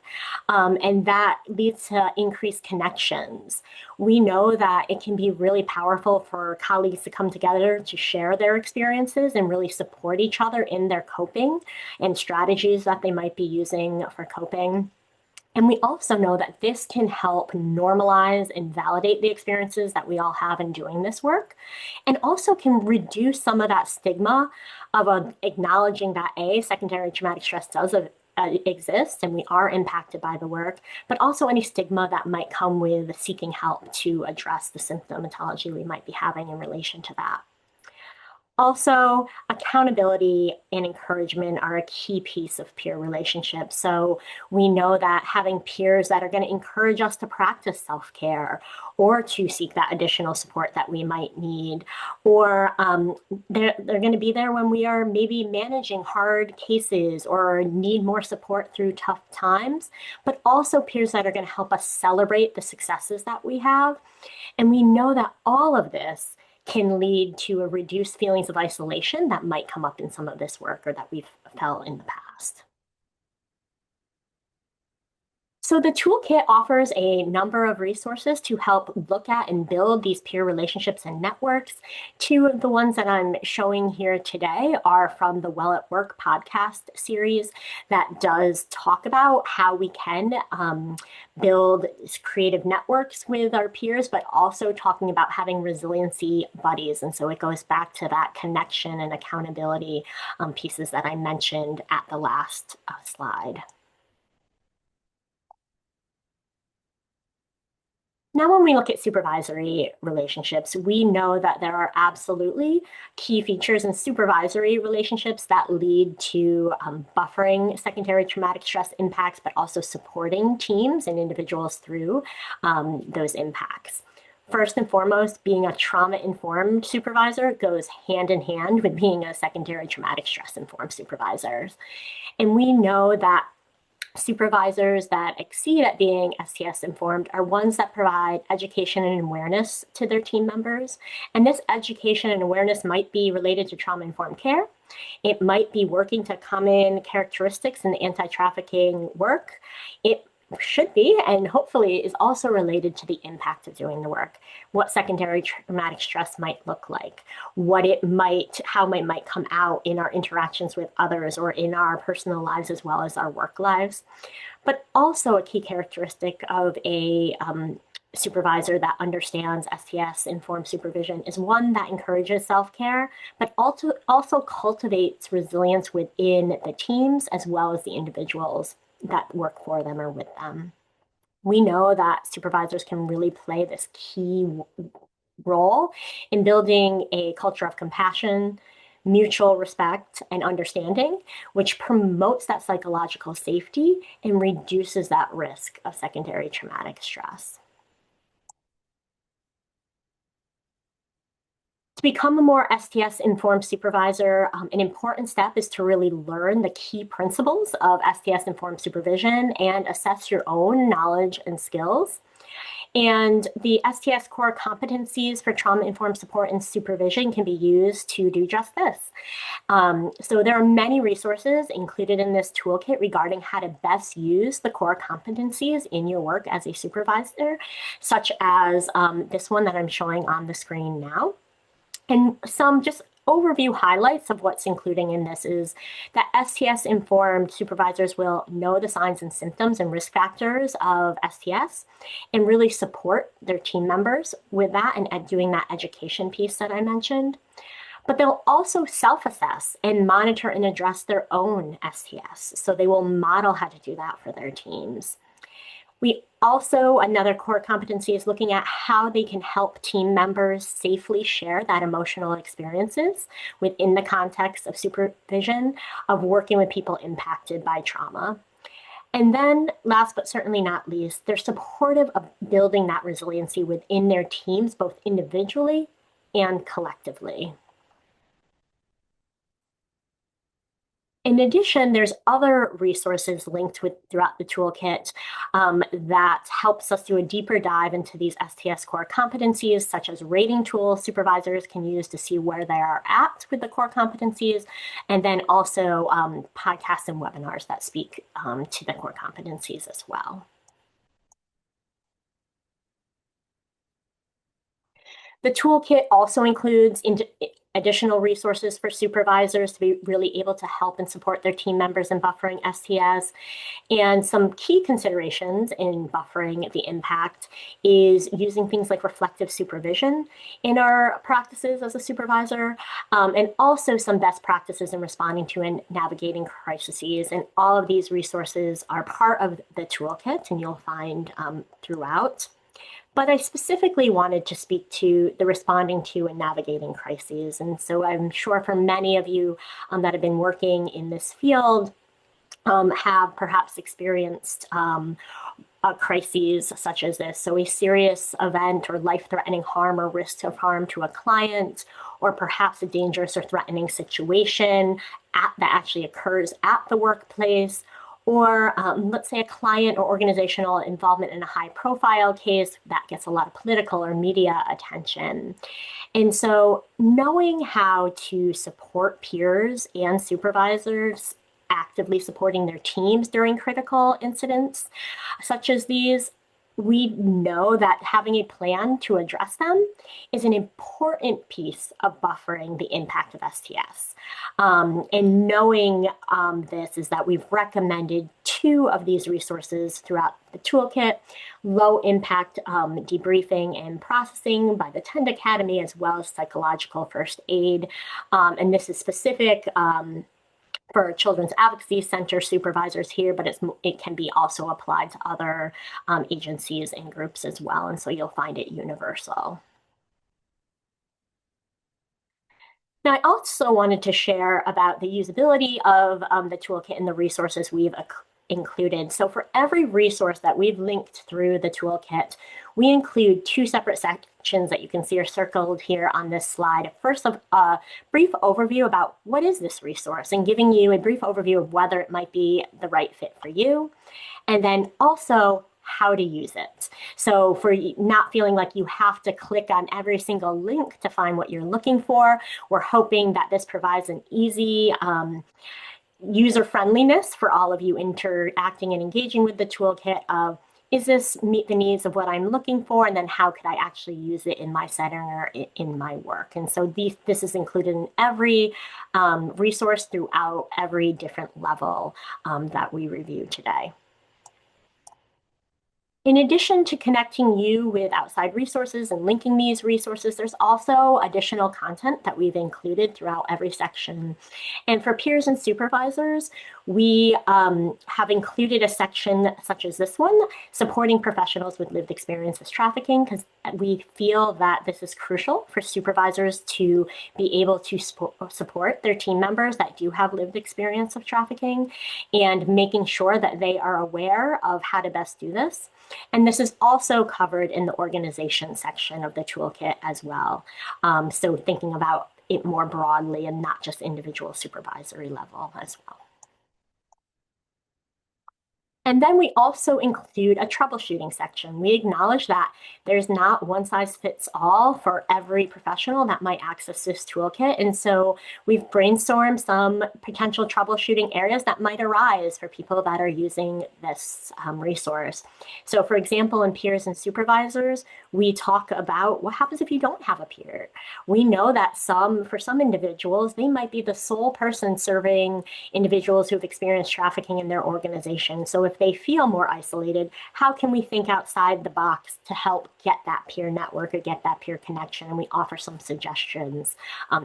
and that leads to increased connections. We know that it can be really powerful for colleagues to come together to share their experiences and really support each other in their coping and strategies that they might be using for coping. And we also know that this can help normalize and validate the experiences that we all have in doing this work, and also can reduce some of that stigma of acknowledging that secondary traumatic stress does exist and we are impacted by the work, but also any stigma that might come with seeking help to address the symptomatology we might be having in relation to that. Also, accountability and encouragement are a key piece of peer relationships. So we know that having peers that are going to encourage us to practice self-care or to seek that additional support that we might need, or they're going to be there when we are maybe managing hard cases or need more support through tough times, but also peers that are going to help us celebrate the successes that we have. And we know that all of this can lead to a reduced feelings of isolation that might come up in some of this work or that we've felt in the past. So the toolkit offers a number of resources to help look at and build these peer relationships and networks. Two of the ones that I'm showing here today are from the Well at Work podcast series that does talk about how we can build creative networks with our peers, but also talking about having resiliency buddies. And so it goes back to that connection and accountability pieces that I mentioned at the last slide. Now, when we look at supervisory relationships, we know that there are absolutely key features in supervisory relationships that lead to buffering secondary traumatic stress impacts, but also supporting teams and individuals through those impacts. First and foremost, being a trauma-informed supervisor goes hand in hand with being a secondary traumatic stress-informed supervisor. And we know that supervisors that exceed at being STS informed are ones that provide education and awareness to their team members. And this education and awareness might be related to trauma-informed care. It might be working to common characteristics in anti-trafficking work. It should be, and hopefully is also related to the impact of doing the work, what secondary traumatic stress might look like, how it might come out in our interactions with others or in our personal lives as well as our work lives. But also a key characteristic of a supervisor that understands STS-informed supervision is one that encourages self-care, but also cultivates resilience within the teams as well as the individuals that work for them or with them. We know that supervisors can really play this key role in building a culture of compassion, mutual respect, and understanding, which promotes that psychological safety and reduces that risk of secondary traumatic stress. To become a more STS-informed supervisor, an important step is to really learn the key principles of STS-informed supervision and assess your own knowledge and skills. And the STS core competencies for trauma-informed support and supervision can be used to do just this. So there are many resources included in this toolkit regarding how to best use the core competencies in your work as a supervisor, such as this one that I'm showing on the screen now. And some just overview highlights of what's including in this is that STS-informed supervisors will know the signs and symptoms and risk factors of STS and really support their team members with that and doing that education piece that I mentioned. But they'll also self-assess and monitor and address their own STS. So they will model how to do that for their teams. Another core competency is looking at how they can help team members safely share that emotional experiences within the context of supervision of working with people impacted by trauma. And then last but certainly not least, they're supportive of building that resiliency within their teams, both individually and collectively. In addition, there's other resources linked throughout the toolkit that helps us do a deeper dive into these STS core competencies, such as rating tools supervisors can use to see where they are at with the core competencies, and then also podcasts and webinars that speak to the core competencies as well. The toolkit also includes additional resources for supervisors to be really able to help and support their team members in buffering STS. And some key considerations in buffering the impact is using things like reflective supervision in our practices as a supervisor, and also some best practices in responding to and navigating crises. And all of these resources are part of the toolkit, and you'll find throughout. But I specifically wanted to speak to the responding to and navigating crises. And so I'm sure for many of you that have been working in this field have perhaps experienced crises such as this. So a serious event or life-threatening harm or risk of harm to a client, or perhaps a dangerous or threatening situation that actually occurs at the workplace, or let's say a client or organizational involvement in a high profile case that gets a lot of political or media attention. And so knowing how to support peers and supervisors actively supporting their teams during critical incidents such as these, we know that having a plan to address them is an important piece of buffering the impact of STS. And knowing this is that we've recommended 2 of these resources throughout the toolkit: low impact debriefing and processing by the TEND Academy, as well as psychological first aid. And this is specific for Children's Advocacy Center supervisors here, but it can be also applied to other agencies and groups as well. And so you'll find it universal. Now, I also wanted to share about the usability of the toolkit and the resources we've included. So for every resource that we've linked through the toolkit, we include two separate sections that you can see are circled here on this slide. First, a brief overview about what is this resource and giving you a brief overview of whether it might be the right fit for you. And then also how to use it. So for not feeling like you have to click on every single link to find what you're looking for, we're hoping that this provides an easy user friendliness for all of you interacting and engaging with the toolkit of, is this meet the needs of what I'm looking for? And then how could I actually use it in my setting or in my work? And so this is included in every resource throughout every different level that we review today. In addition to connecting you with outside resources and linking these resources, there's also additional content that we've included throughout every section. And for peers and supervisors, we have included a section such as this one, supporting professionals with lived experience with trafficking, because we feel that this is crucial for supervisors to be able to support their team members that do have lived experience of trafficking, and making sure that they are aware of how to best do this. And this is also covered in the organization section of the toolkit as well. So thinking about it more broadly and not just individual supervisory level as well. And then we also include a troubleshooting section. We acknowledge that there's not one size fits all for every professional that might access this toolkit. And so we've brainstormed some potential troubleshooting areas that might arise for people that are using this resource. So for example, in peers and supervisors, we talk about what happens if you don't have a peer. We know that for some individuals, they might be the sole person serving individuals who've experienced trafficking in their organization. So if they feel more isolated, how can we think outside the box to help get that peer network or get that peer connection? And we offer some suggestions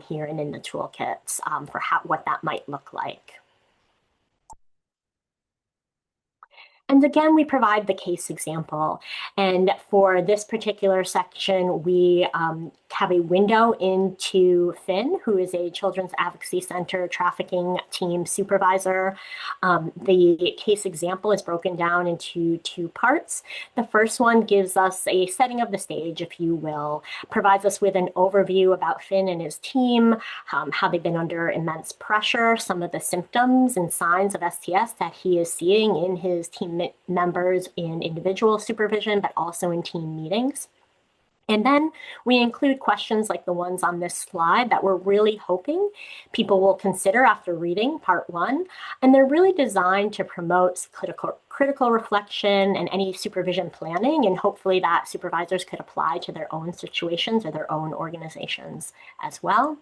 here and in the toolkits for what that might look like. And again, we provide the case example. And for this particular section, we have a window into Finn, who is a Children's Advocacy Center trafficking team supervisor. The case example is broken down into two parts. The first one gives us a setting of the stage, if you will, provides us with an overview about Finn and his team, how they've been under immense pressure, some of the symptoms and signs of STS that he is seeing in his team members in individual supervision, but also in team meetings. And then we include questions like the ones on this slide that we're really hoping people will consider after reading part one. And they're really designed to promote critical reflection and any supervision planning. And hopefully that supervisors could apply to their own situations or their own organizations as well.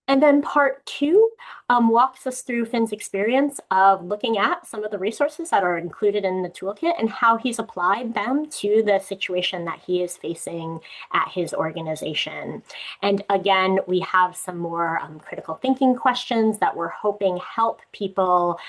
And then part two walks us through Finn's experience of looking at some of the resources that are included in the toolkit and how he's applied them to the situation that he is facing at his organization. And again, we have some more critical thinking questions that we're hoping help people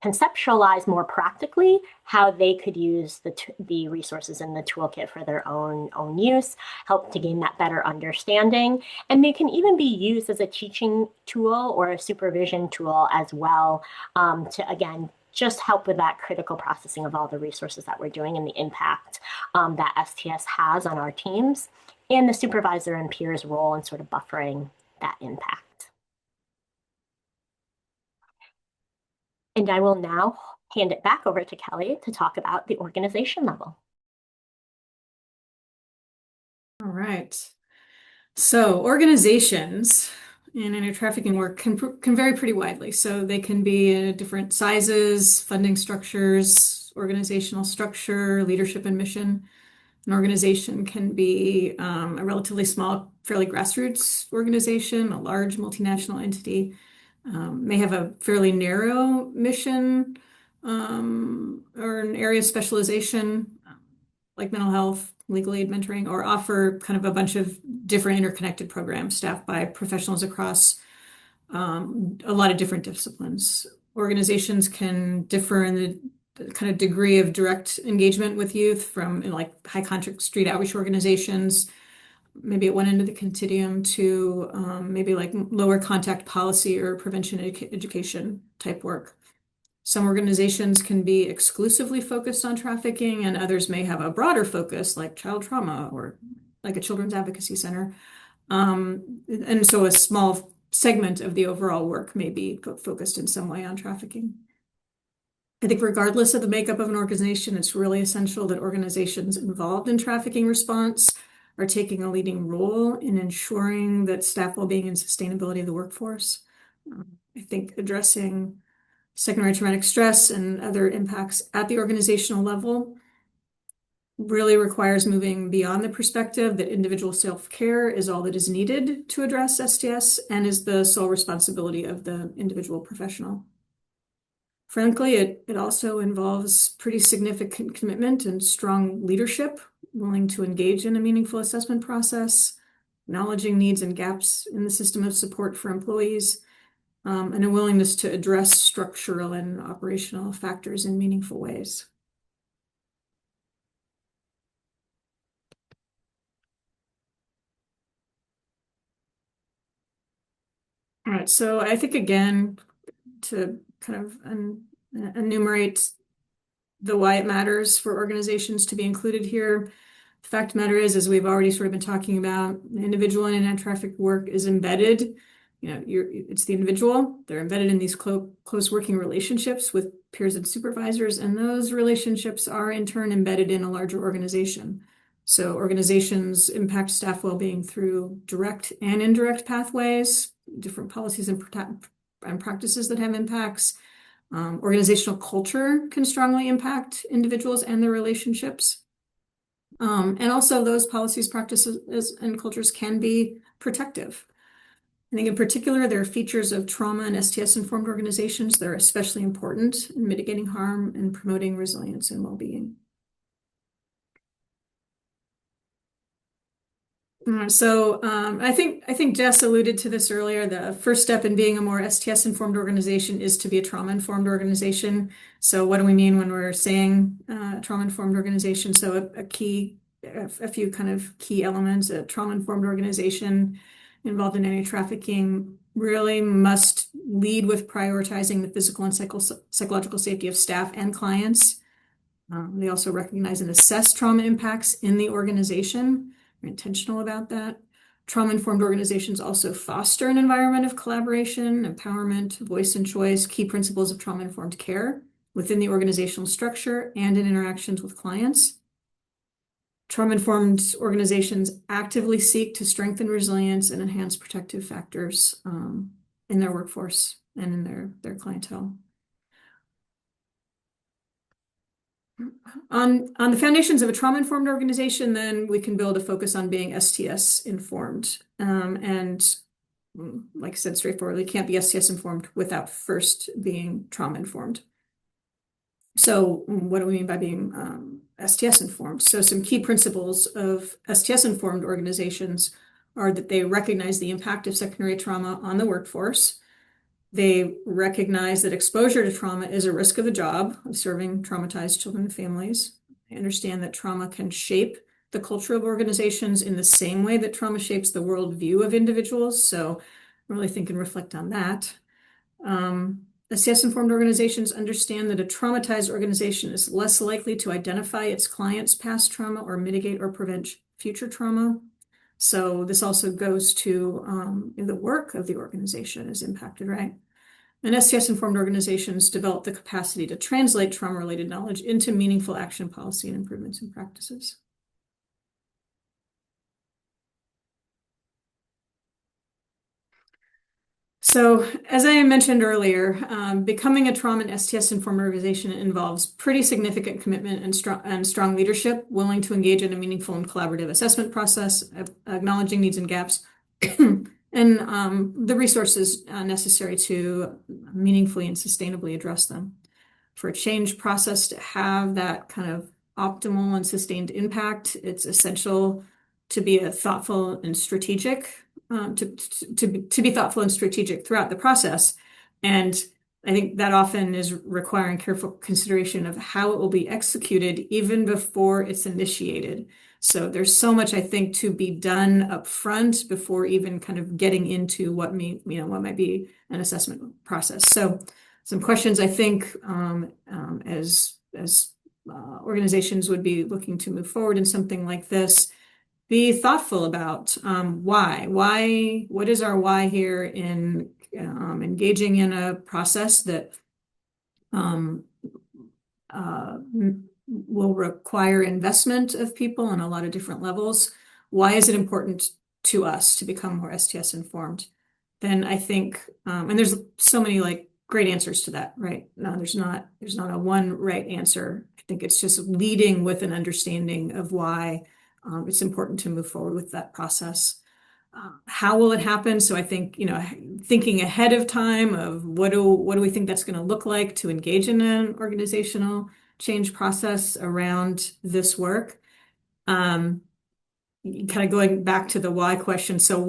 conceptualize more practically how they could use the resources in the toolkit for their own use, help to gain that better understanding. And they can even be used as a teaching tool or a supervision tool as well to, again, just help with that critical processing of all the resources that we're doing and the impact that STS has on our teams and the supervisor and peers role in sort of buffering that impact. And I will now hand it back over to Kelly to talk about the organization level. All right. So organizations in anti-trafficking work can vary pretty widely. So they can be different sizes, funding structures, organizational structure, leadership and mission. An organization can be a relatively small, fairly grassroots organization, a large multinational entity, may have a fairly narrow mission or an area of specialization, like mental health, legal aid mentoring, or offer kind of a bunch of different interconnected programs staffed by professionals across a lot of different disciplines. Organizations can differ in the kind of degree of direct engagement with youth from like high contact street outreach organizations, maybe at one end of the continuum, to maybe like lower contact policy or prevention education type work. Some organizations can be exclusively focused on trafficking, and others may have a broader focus, like child trauma or like a children's advocacy center. And so a small segment of the overall work may be focused in some way on trafficking. I think regardless of the makeup of an organization, it's really essential that organizations involved in trafficking response are taking a leading role in ensuring that staff well-being and sustainability of the workforce. I think addressing secondary traumatic stress and other impacts at the organizational level really requires moving beyond the perspective that individual self-care is all that is needed to address STS and is the sole responsibility of the individual professional. Frankly, it also involves pretty significant commitment and strong leadership, willing to engage in a meaningful assessment process, acknowledging needs and gaps in the system of support for employees, and a willingness to address structural and operational factors in meaningful ways. All right, so I think again, to kind of enumerate the why it matters for organizations to be included here. The fact of the matter is, as we've already sort of been talking about, individual and anti-traffic work is embedded. It's the individual. They're embedded in these close working relationships with peers and supervisors, and those relationships are in turn embedded in a larger organization. So organizations impact staff well-being through direct and indirect pathways, different policies and practices that have impacts. Organizational culture can strongly impact individuals and their relationships. And also those policies, practices, and cultures can be protective. I think in particular, there are features of trauma and STS-informed organizations that are especially important in mitigating harm and promoting resilience and well-being. I think Jess alluded to this earlier. The first step in being a more STS-informed organization is to be a trauma-informed organization. So what do we mean when we're saying trauma-informed organization? So a few kind of key elements. A trauma-informed organization involved in anti-trafficking really must lead with prioritizing the physical and psychological safety of staff and clients. They also recognize and assess trauma impacts in the organization. We're intentional about that. Trauma-informed organizations also foster an environment of collaboration, empowerment, voice and choice, key principles of trauma-informed care within the organizational structure and in interactions with clients. Trauma-informed organizations actively seek to strengthen resilience and enhance protective factors in their workforce and in their clientele. On the foundations of a trauma-informed organization, then we can build a focus on being STS-informed. And like I said, straightforwardly, can't be STS-informed without first being trauma-informed. So what do we mean by being STS-informed? So some key principles of STS-informed organizations are that they recognize the impact of secondary trauma on the workforce. They recognize that exposure to trauma is a risk of the job of serving traumatized children and families. They understand that trauma can shape the culture of organizations in the same way that trauma shapes the worldview of individuals. So really think and reflect on that. STS-informed organizations understand that a traumatized organization is less likely to identify its clients' past trauma or mitigate or prevent future trauma. So this also goes to the work of the organization is impacted, right? And STS-informed organizations develop the capacity to translate trauma-related knowledge into meaningful action policy and improvements in practices. So as I mentioned earlier, becoming a trauma and STS-informed organization involves pretty significant commitment and strong leadership, willing to engage in a meaningful and collaborative assessment process, acknowledging needs and gaps, and the resources necessary to meaningfully and sustainably address them. For a change process to have that kind of optimal and sustained impact, it's essential to be thoughtful and strategic, to be thoughtful and strategic throughout the process. And I think that often is requiring careful consideration of how it will be executed even before it's initiated. So there's so much, I think, to be done up front before even kind of getting into what might be an assessment process. So some questions I think as organizations would be looking to move forward in something like this, be thoughtful about why, what is our why here in engaging in a process that um, will require investment of people on a lot of different levels. Why is it important to us to become more STS informed? Then I think, and there's so many like great answers to that, right? No, there's not a one right answer. I think it's just leading with an understanding of why it's important to move forward with that process. How will it happen? So I think, thinking ahead of time of what do we think that's going to look like to engage in an organizational change process around this work. Kind of going back to the why question. So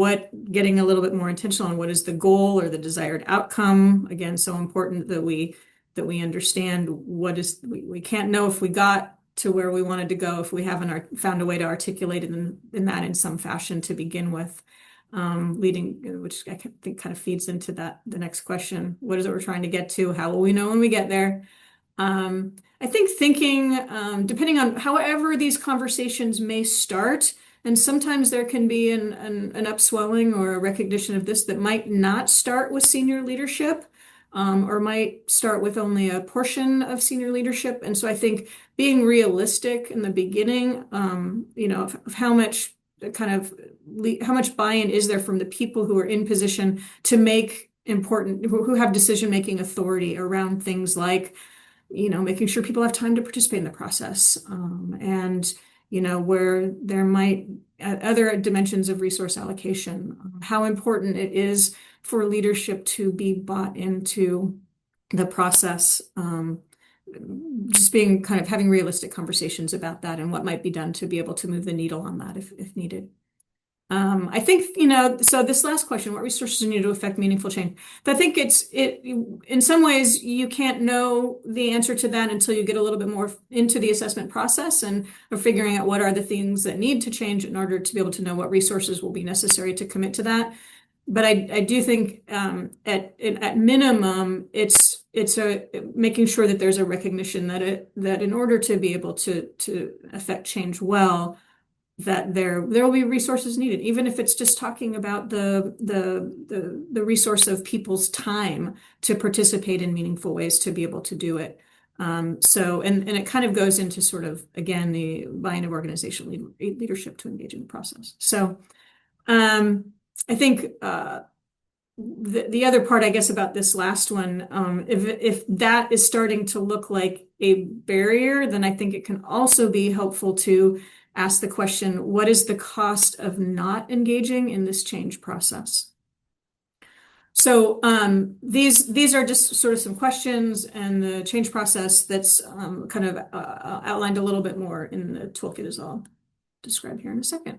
getting a little bit more intentional on what is the goal or the desired outcome? Again, so important that we understand we can't know if we got to where we wanted to go if we haven't found a way to articulate it in that in some fashion to begin with. Which I think kind of feeds into the next question. What is it we're trying to get to? How will we know when we get there? I think thinking, depending on however these conversations may start, and sometimes there can be an upswelling or a recognition of this that might not start with senior leadership, or might start with only a portion of senior leadership. And so I think being realistic in the beginning, of how much buy-in is there from the people who are in position to make who have decision-making authority around things like making sure people have time to participate in the process, and where there might other dimensions of resource allocation, how important it is for leadership to be bought into the process, just being kind of having realistic conversations about that and what might be done to be able to move the needle on that if needed. I think, so this last question, what resources need to affect meaningful change? But I think in some ways, you can't know the answer to that until you get a little bit more into the assessment process and are figuring out what are the things that need to change in order to be able to know what resources will be necessary to commit to that. But I do think at minimum, it's making sure that there's a recognition that in order to be able to affect change well, that there will be resources needed, even if it's just talking about the resource of people's time to participate in meaningful ways to be able to do it. So it kind of goes into sort of, again, the buy-in of organizational leadership to engage in the process. So I think the other part, I guess, about this last one, if that is starting to look like a barrier, then I think it can also be helpful to ask the question, what is the cost of not engaging in this change process? So these are just sort of some questions, and the change process that's kind of outlined a little bit more in the toolkit as I'll describe here in a second.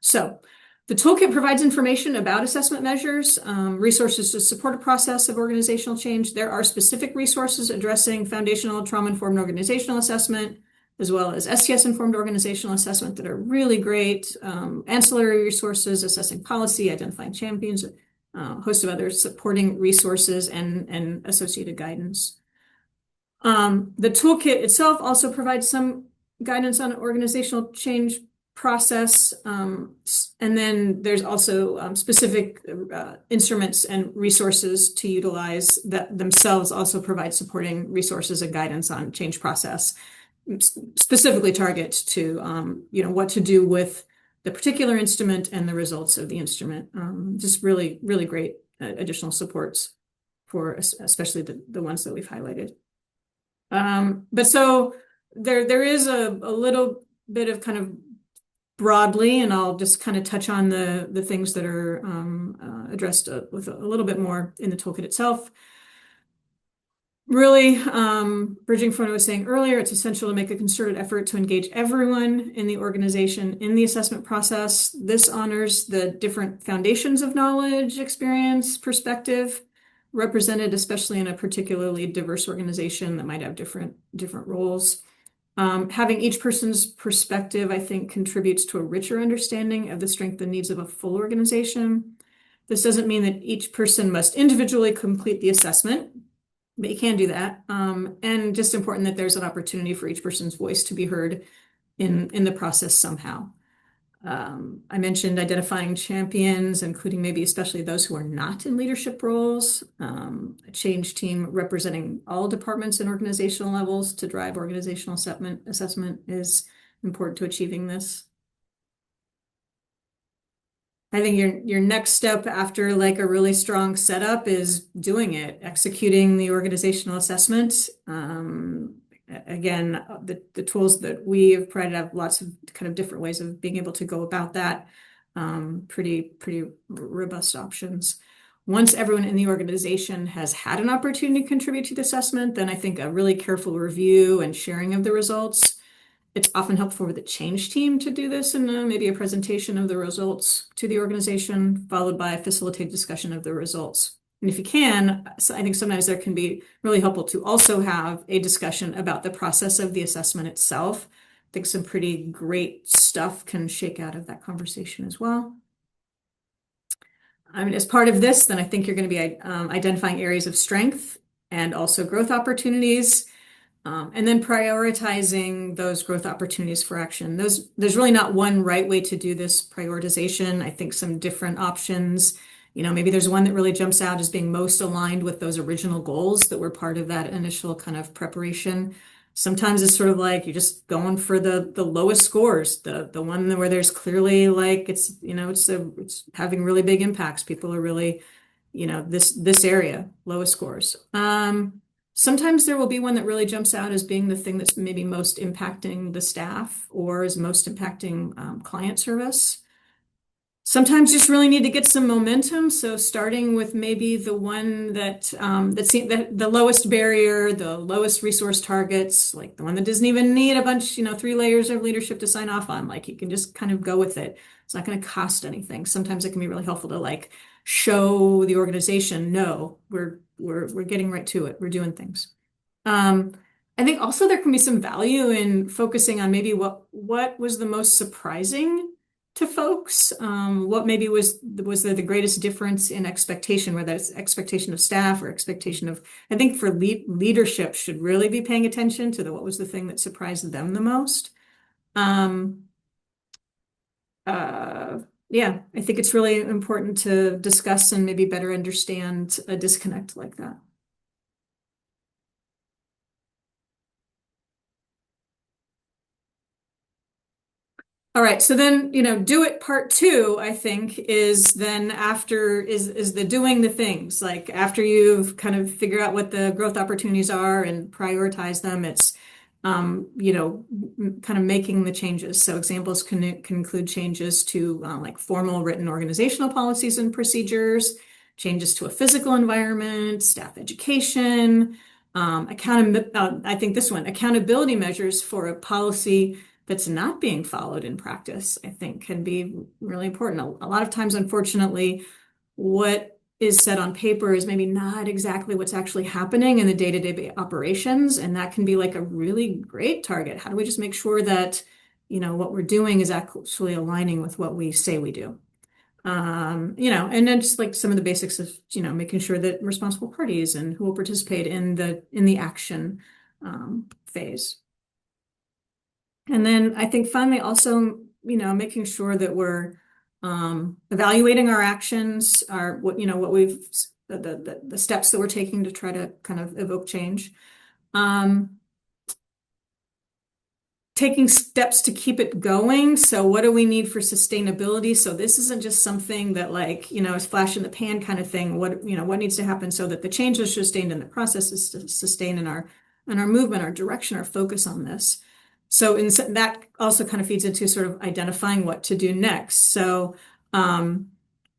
So the toolkit provides information about assessment measures, resources to support a process of organizational change. There are specific resources addressing foundational trauma-informed organizational assessment, as well as STS-informed organizational assessment that are really great, ancillary resources, assessing policy, identifying champions, a host of other supporting resources and associated guidance. The toolkit itself also provides some guidance on organizational change process, and then there's also specific instruments and resources to utilize that themselves also provide supporting resources and guidance on change process, specifically target to what to do with the particular instrument and the results of the instrument. Just really, really great additional supports for especially the ones that we've highlighted. But so there is a little bit of kind of broadly, and I'll just kind of touch on the things that are addressed with a little bit more in the toolkit itself. Really, bridging from what I was saying earlier, it's essential to make a concerted effort to engage everyone in the organization in the assessment process. This honors the different foundations of knowledge, experience, perspective, represented especially in a particularly diverse organization that might have different roles. Having each person's perspective, I think, contributes to a richer understanding of the strength and needs of a full organization. This doesn't mean that each person must individually complete the assessment. but you can do that. And just important that there's an opportunity for each person's voice to be heard in the process somehow. I mentioned identifying champions, including maybe especially those who are not in leadership roles, a change team representing all departments and organizational levels to drive organizational assessment is important to achieving this. I think your next step after like a really strong setup is doing it, executing the organizational assessment. Again, the tools that we have provided have lots of kind of different ways of being able to go about that. Pretty robust options. Once everyone in the organization has had an opportunity to contribute to the assessment, then I think a really careful review and sharing of the results. It's often helpful for the change team to do this and maybe a presentation of the results to the organization, followed by a facilitated discussion of the results. And if you can, so I think sometimes there can be really helpful to also have a discussion about the process of the assessment itself. I think some pretty great stuff can shake out of that conversation as well. I mean, as part of this, then I think you're going to be identifying areas of strength and also growth opportunities. And then prioritizing those growth opportunities for action. There's really not one right way to do this prioritization. I think some different options, maybe there's one that really jumps out as being most aligned with those original goals that were part of that initial kind of preparation. Sometimes it's sort of like you're just going for the lowest scores, the one where there's clearly like it's having really big impacts. People are really, this area, lowest scores. Sometimes there will be one that really jumps out as being the thing that's maybe most impacting the staff or is most impacting client service. Sometimes you just really need to get some momentum. So starting with maybe the one that's the lowest barrier, the lowest resource targets, like the one that doesn't even need a bunch, 3 layers of leadership to sign off on. Like you can just kind of go with it. It's not going to cost anything. Sometimes it can be really helpful to like show the organization, no, we're getting right to it. We're doing things. I think also there can be some value in focusing on maybe what was the most surprising to folks. What maybe was there the greatest difference in expectation, whether it's expectation of staff or expectation of, I think for leadership should really be paying attention to what was the thing that surprised them the most. Yeah, I think it's really important to discuss and maybe better understand a disconnect like that. All right, so then, do it part 2, I think, is then after is the doing the things. Like after you've kind of figured out what the growth opportunities are and prioritize them, it's kind of making the changes. So examples can include changes to like formal written organizational policies and procedures, changes to a physical environment, staff education, I think this one, accountability measures for a policy that's not being followed in practice, I think can be really important. A lot of times, unfortunately, what is said on paper is maybe not exactly what's actually happening in the day-to-day operations. And that can be like a really great target. How do we just make sure that, what we're doing is actually aligning with what we say we do? And then just like some of the basics of, making sure that responsible parties and who will participate in the action phase. And then I think finally also, making sure that we're evaluating our actions, what we've the steps that we're taking to try to kind of evoke change. Taking steps to keep it going. So what do we need for sustainability? So this isn't just something that like, is flash in the pan kind of thing. What needs to happen so that the change is sustained and the process is sustained in our movement, our direction, our focus on this. So that also kind of feeds into sort of identifying what to do next. So, that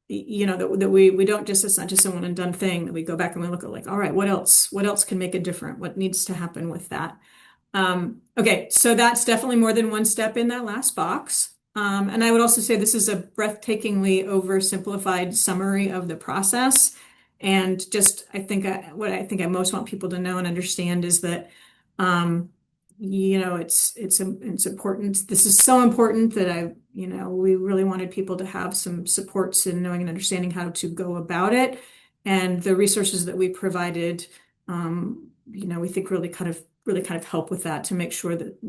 we don't just, it's not just a one and done thing, that we go back and we look at like, all right, what else can make it different? What needs to happen with that? Okay, so that's definitely more than one step in that last box. And I would also say this is a breathtakingly oversimplified summary of the process. And just, what I think I most want people to know and understand is that, it's important. This is so important that we really wanted people to have some supports in knowing and understanding how to go about it. And the resources that we provided we think really kind of help with that to make sure that,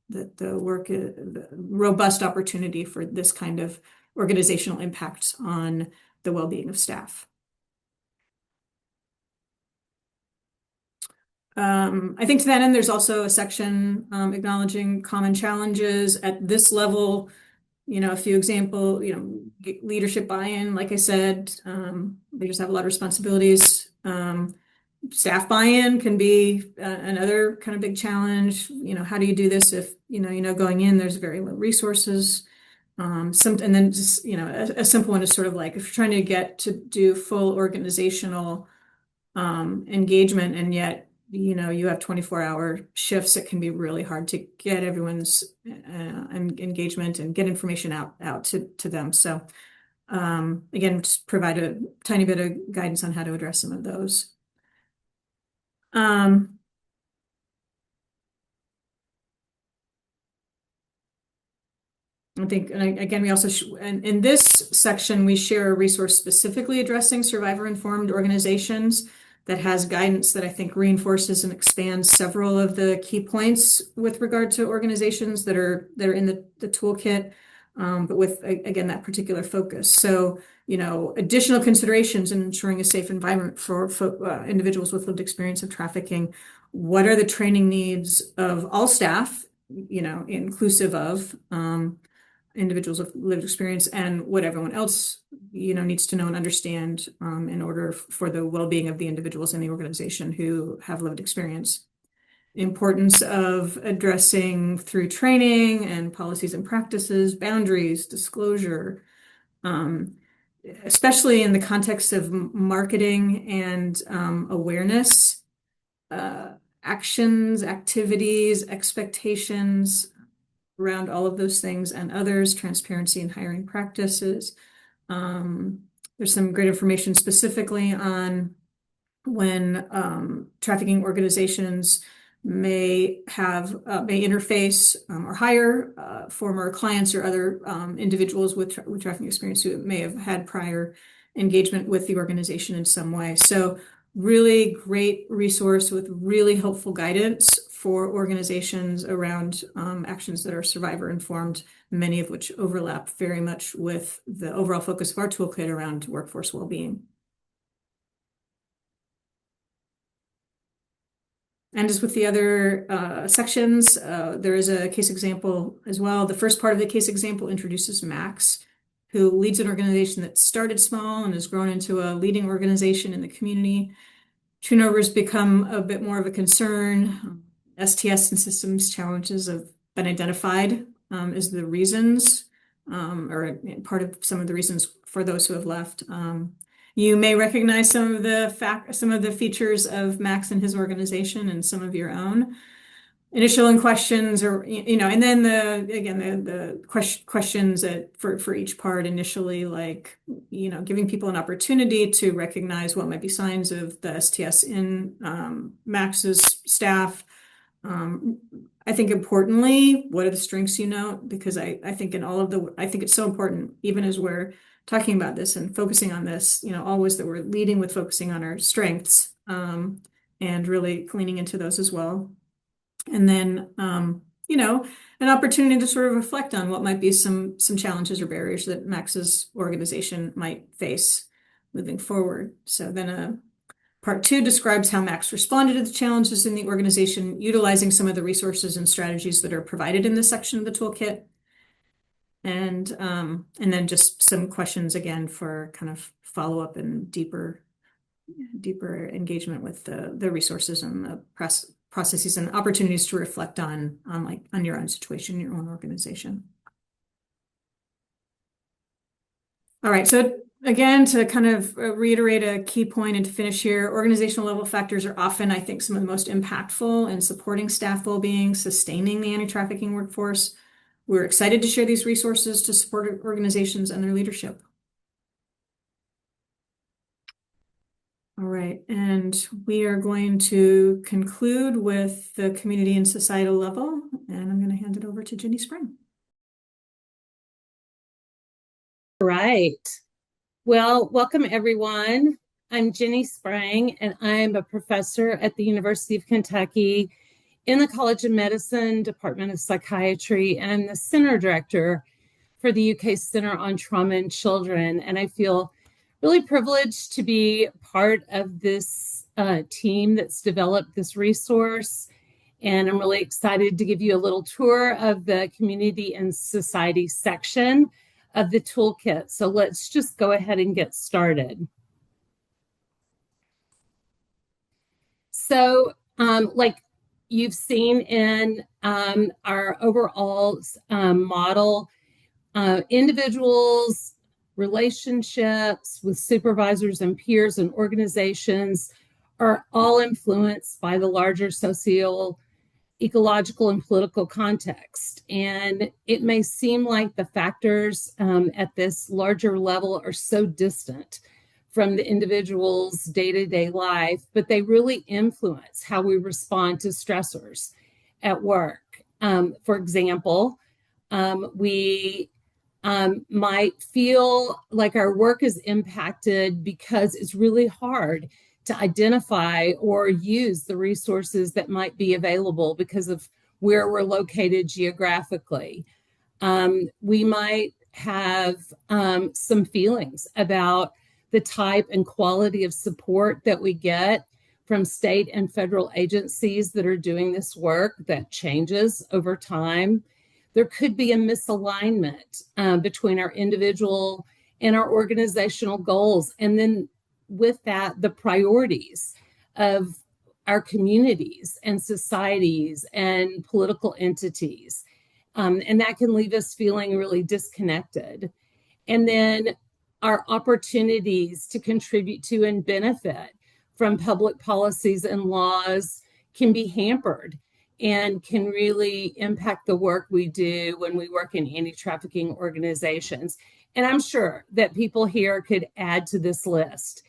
that the work is the robust opportunity for this kind of organizational impact on the well-being of staff. I think to that end, there's also a section acknowledging common challenges at this level. A few example, leadership buy-in, like I said, leaders have a lot of responsibilities. Staff buy-in can be another kind of big challenge. How do you do this if, going in, there's very low resources. And then just, a simple one is sort of like if you're trying to get to do full organizational engagement and yet, you have 24-hour shifts, it can be really hard to get everyone's engagement and get information out to them. So again, just provide a tiny bit of guidance on how to address some of those. I think, and again, we also, in this section, we share a resource specifically addressing survivor-informed organizations that has guidance that I think reinforces and expands several of the key points with regard to organizations that are in the toolkit, but with, again, that particular focus. So, additional considerations in ensuring a safe environment for individuals with lived experience of trafficking. What are the training needs of all staff, inclusive of individuals with lived experience, and what everyone else, needs to know and understand in order for the well-being of the individuals in the organization who have lived experience. Importance of addressing through training and policies and practices, boundaries, disclosure, especially in the context of marketing and awareness, actions, activities, expectations around all of those things and others, transparency in hiring practices. There's some great information specifically on when trafficking organizations may interface or hire former clients or other individuals with trafficking experience who may have had prior engagement with the organization in some way. So really great resource with really helpful guidance for organizations around actions that are survivor informed, many of which overlap very much with the overall focus of our toolkit around workforce well-being. And as with the other sections, there is a case example as well. The first part of the case example introduces Max, who leads an organization that started small and has grown into a leading organization in the community. Turnover's become a bit more of a concern. STS and systems challenges have been identified as the reasons, or part of some of the reasons for those who have left. You may recognize some of the features of Max and his organization and some of your own. Initial questions, or and then the questions for each part initially, like giving people an opportunity to recognize what might be signs of the STS in Max's staff. I think importantly, what are the strengths because I think I think it's so important, even as we're talking about this and focusing on this, always that we're leading with focusing on our strengths and really leaning into those as well. And then, an opportunity to sort of reflect on what might be some challenges or barriers that Max's organization might face moving forward. So then part 2 describes how Max responded to the challenges in the organization, utilizing some of the resources and strategies that are provided in this section of the toolkit. And then just some questions again for kind of follow-up and deeper engagement with the resources and the processes and opportunities to reflect on your own situation, your own organization. All right, so again, to kind of reiterate a key point and to finish here, organizational level factors are often, I think, some of the most impactful in supporting staff well-being, sustaining the anti-trafficking workforce. We're excited to share these resources to support organizations and their leadership. All right, and we are going to conclude with the community and societal level, and I'm going to hand it over to Ginny Spring. Right. Well, welcome everyone. I'm Jenny Sprang, and I'm a professor at the University of Kentucky in the College of Medicine, Department of Psychiatry, and I'm the center director for the UK Center on Trauma in Children. And I feel really privileged to be part of this team that's developed this resource. And I'm really excited to give you a little tour of the community and society section of the toolkit. So let's just go ahead and get started. So, like you've seen in our overall model, individuals, relationships with supervisors and peers and organizations are all influenced by the larger social, ecological, and political context. And it may seem like the factors at this larger level are so distant from the individual's day-to-day life, but they really influence how we respond to stressors at work. For example, we might feel like our work is impacted because it's really hard to identify or use the resources that might be available because of where we're located geographically. We might have some feelings about the type and quality of support that we get from state and federal agencies that are doing this work that changes over time. There could be a misalignment between our individual and our organizational goals. And then with that, the priorities of our communities and societies and political entities. And that can leave us feeling really disconnected. And then our opportunities to contribute to and benefit from public policies and laws can be hampered and can really impact the work we do when we work in anti-trafficking organizations. And I'm sure that people here could add to this list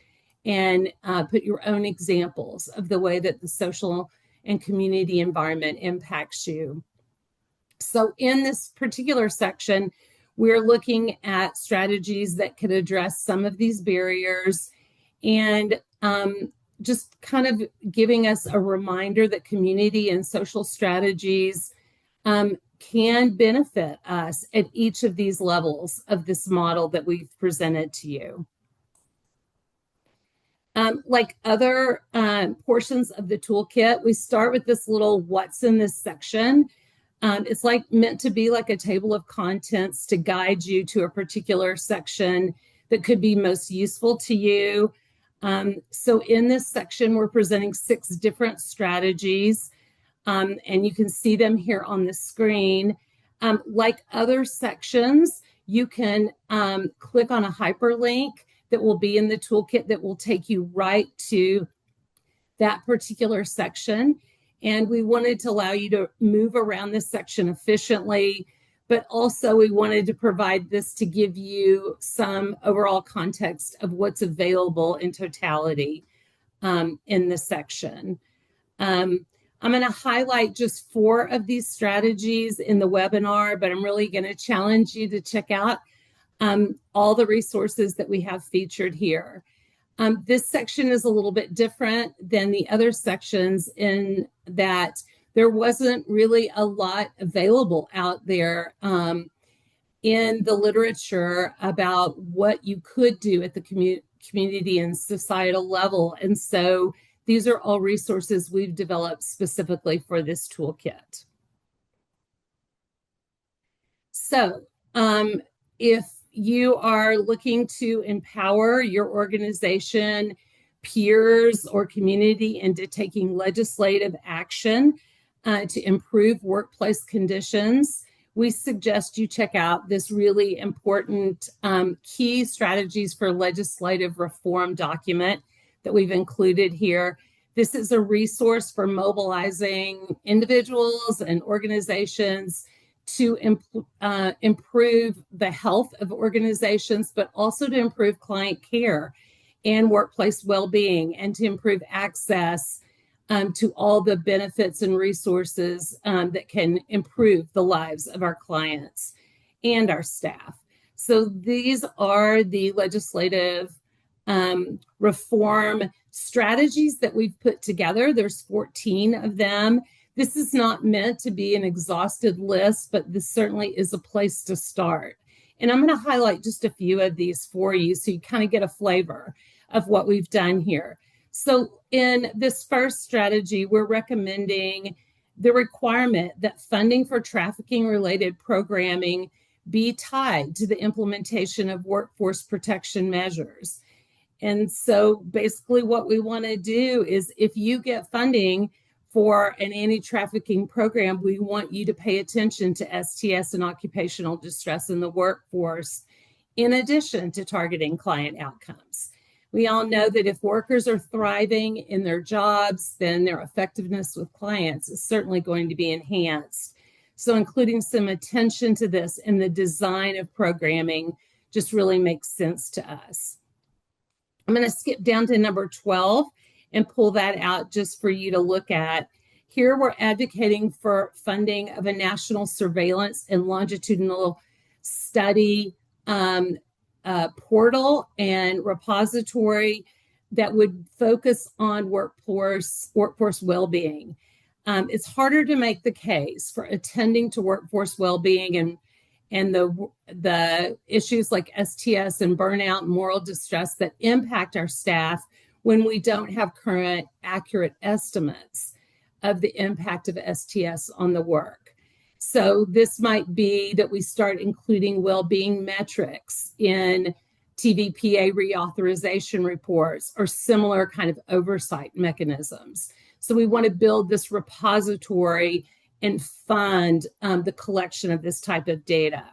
and put your own examples of the way that the social and community environment impacts you. So in this particular section, we're looking at strategies that could address some of these barriers and just kind of giving us a reminder that community and social strategies can benefit us at each of these levels of this model that we've presented to you. Like other portions of the toolkit, we start with this little what's in this section. It's like meant to be like a table of contents to guide you to a particular section that could be most useful to you. So in this section, we're presenting 6 different strategies, and you can see them here on the screen. Like other sections, you can click on a hyperlink that will be in the toolkit that will take you right to that particular section. And we wanted to allow you to move around this section efficiently, but also we wanted to provide this to give you some overall context of what's available in totality in this section. I'm going to highlight just 4 of these strategies in the webinar, but I'm really going to challenge you to check out all the resources that we have featured here. This section is a little bit different than the other sections in that there wasn't really a lot available out there in the literature about what you could do at the community and societal level. And so these are all resources we've developed specifically for this toolkit. So if you are looking to empower your organization, peers, or community into taking legislative action to improve workplace conditions, we suggest you check out this really important key strategies for legislative reform document that we've included here. This is a resource for mobilizing individuals and organizations to improve the health of organizations, but also to improve client care and workplace well-being, and to improve access to all the benefits and resources that can improve the lives of our clients and our staff. So these are the legislative reform strategies that we've put together. There's 14 of them. This is not meant to be an exhaustive list, but this certainly is a place to start. And I'm going to highlight just a few of these for you so you kind of get a flavor of what we've done here. So in this first strategy, we're recommending the requirement that funding for trafficking-related programming be tied to the implementation of workforce protection measures. And so basically what we want to do is if you get funding for an anti-trafficking program, we want you to pay attention to STS and occupational distress in the workforce, in addition to targeting client outcomes. We all know that if workers are thriving in their jobs, then their effectiveness with clients is certainly going to be enhanced. So including some attention to this in the design of programming just really makes sense to us. I'm going to skip down to number 12 and pull that out just for you to look at. Here we're advocating for funding of a national surveillance and longitudinal study portal and repository that would focus on workforce well-being. It's harder to make the case for attending to workforce well-being and the issues like STS and burnout and moral distress that impact our staff when we don't have current accurate estimates of the impact of STS on the work. So this might be that we start including well-being metrics in TVPA reauthorization reports or similar kind of oversight mechanisms. So we want to build this repository and fund the collection of this type of data.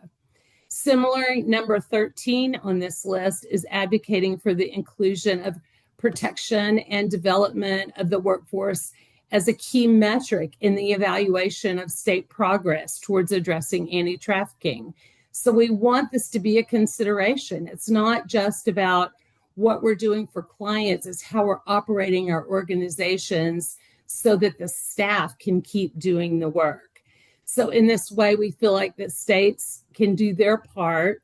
Similarly, number 13 on this list is advocating for the inclusion of protection and development of the workforce as a key metric in the evaluation of state progress towards addressing anti-trafficking. So we want this to be a consideration. It's not just about what we're doing for clients, it's how we're operating our organizations so that the staff can keep doing the work. So in this way, we feel like the states can do their part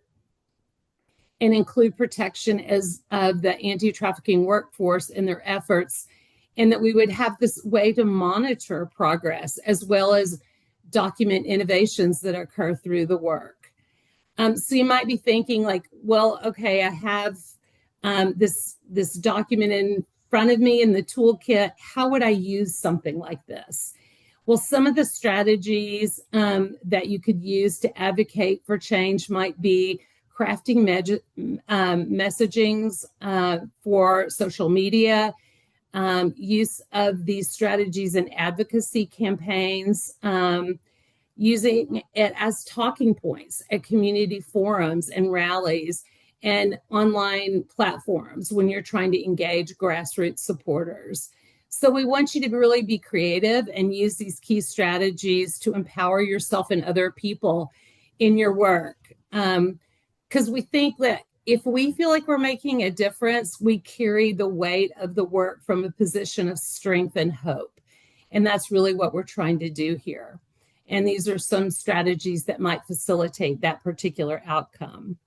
and include protection as of the anti-trafficking workforce in their efforts, and that we would have this way to monitor progress as well as document innovations that occur through the work. So you might be thinking like, well, okay, I have this document in front of me in the toolkit. How would I use something like this? Well, some of the strategies that you could use to advocate for change might be crafting messagings for social media, use of these strategies in advocacy campaigns, using it as talking points at community forums and rallies and online platforms when you're trying to engage grassroots supporters. So we want you to really be creative and use these key strategies to empower yourself and other people in your work. Because we think that if we feel like we're making a difference, we carry the weight of the work from a position of strength and hope. And that's really what we're trying to do here. And these are some strategies that might facilitate that particular outcome.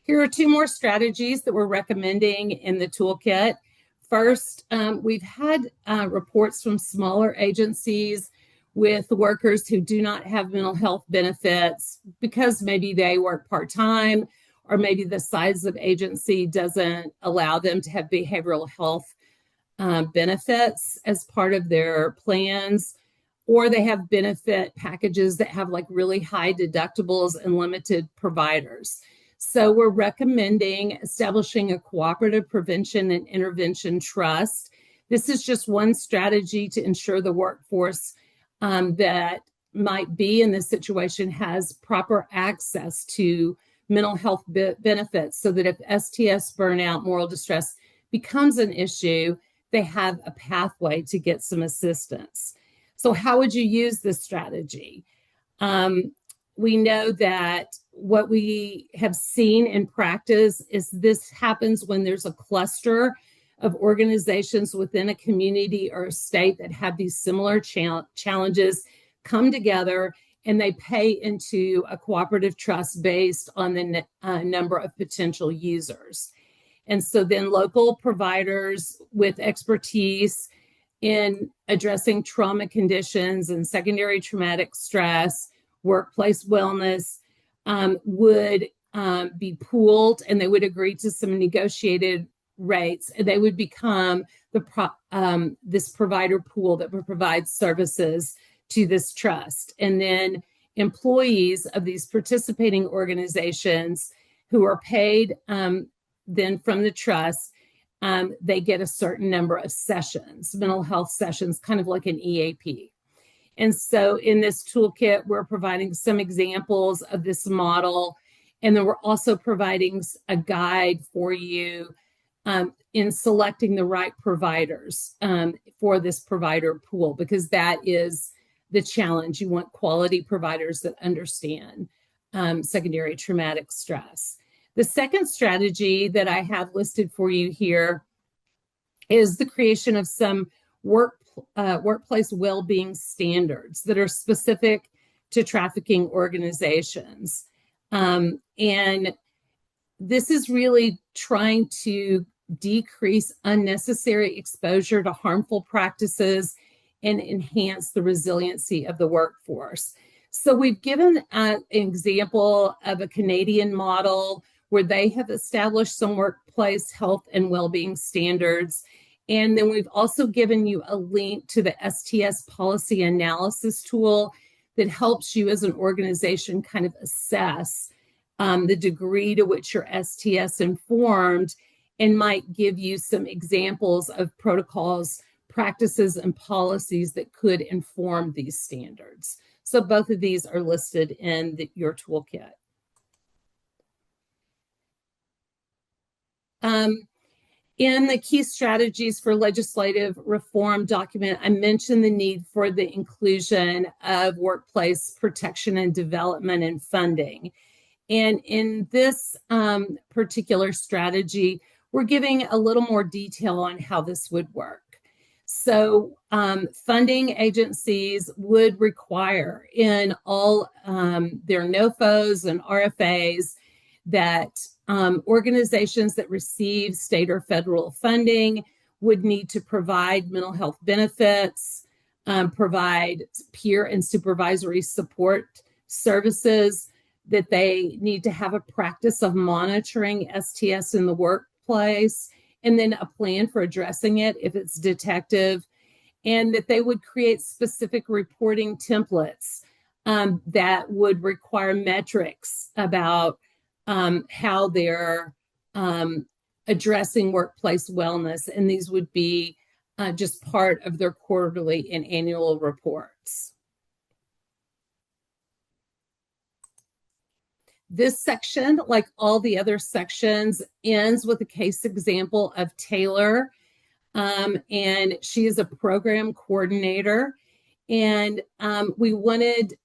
Here are two more strategies that we're recommending in the toolkit. First, we've had reports from smaller agencies with workers who do not have mental health benefits because maybe they work part-time or maybe the size of agency doesn't allow them to have behavioral health benefits as part of their plans, or they have benefit packages that have like really high deductibles and limited providers. So we're recommending establishing a cooperative prevention and intervention trust. This is just one strategy to ensure the workforce that might be in this situation has proper access to mental health benefits so that if STS, burnout, moral distress becomes an issue, they have a pathway to get some assistance. So how would you use this strategy? We know that what we have seen in practice is this happens when there's a cluster of organizations within a community or a state that have these similar challenges come together and they pay into a cooperative trust based on the number of potential users. And so then local providers with expertise in addressing trauma conditions and secondary traumatic stress, workplace wellness, would be pooled, and they would agree to some negotiated rates. And they would become this provider pool that would provide services to this trust. And then employees of these participating organizations who are paid then from the trust, they get a certain number of sessions, mental health sessions, kind of like an EAP. And so in this toolkit, we're providing some examples of this model. And then we're also providing a guide for you in selecting the right providers for this provider pool, because that is the challenge. You want quality providers that understand secondary traumatic stress. The second strategy that I have listed for you here is the creation of some workplace well-being standards that are specific to trafficking organizations. And this is really trying to decrease unnecessary exposure to harmful practices and enhance the resiliency of the workforce. So we've given an example of a Canadian model where they have established some workplace health and well-being standards. And then we've also given you a link to the STS policy analysis tool that helps you as an organization kind of assess the degree to which you're STS informed, and might give you some examples of protocols, practices, and policies that could inform these standards. So both of these are listed in your toolkit. In the key strategies for legislative reform document, I mentioned the need for the inclusion of workplace protection and development and funding. And in this particular strategy, we're giving a little more detail on how this would work. So funding agencies would require in all their NOFOs and RFAs that organizations that receive state or federal funding would need to provide mental health benefits, provide peer and supervisory support services, that they need to have a practice of monitoring STS in the workplace, and then a plan for addressing it if it's detective, and that they would create specific reporting templates that would require metrics about how they're addressing workplace wellness. And these would be just part of their quarterly and annual reports. This section, like all the other sections, ends with a case example of Taylor. And she is a program coordinator. And we wanted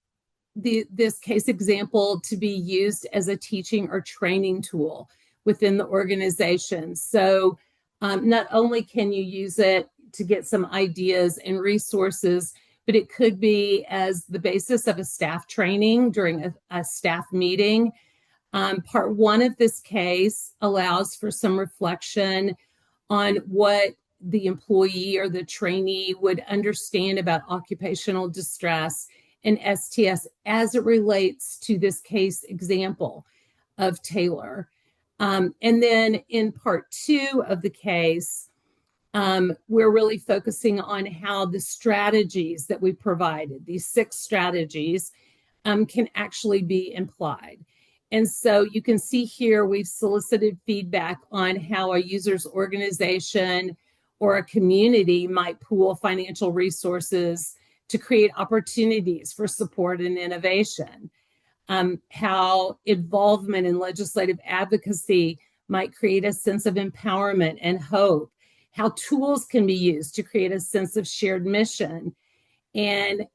this case example to be used as a teaching or training tool within the organization. So not only can you use it to get some ideas and resources, but it could be as the basis of a staff training during a staff meeting. Part one of this case allows for some reflection on what the employee or the trainee would understand about occupational distress and STS as it relates to this case example of Taylor. And then in part two of the case, we're really focusing on how the strategies that we provided, these 6 strategies, can actually be applied. And so you can see here we've solicited feedback on how a user's organization or a community might pool financial resources to create opportunities for support and innovation, how involvement in legislative advocacy might create a sense of empowerment and hope, how tools can be used to create a sense of shared mission, and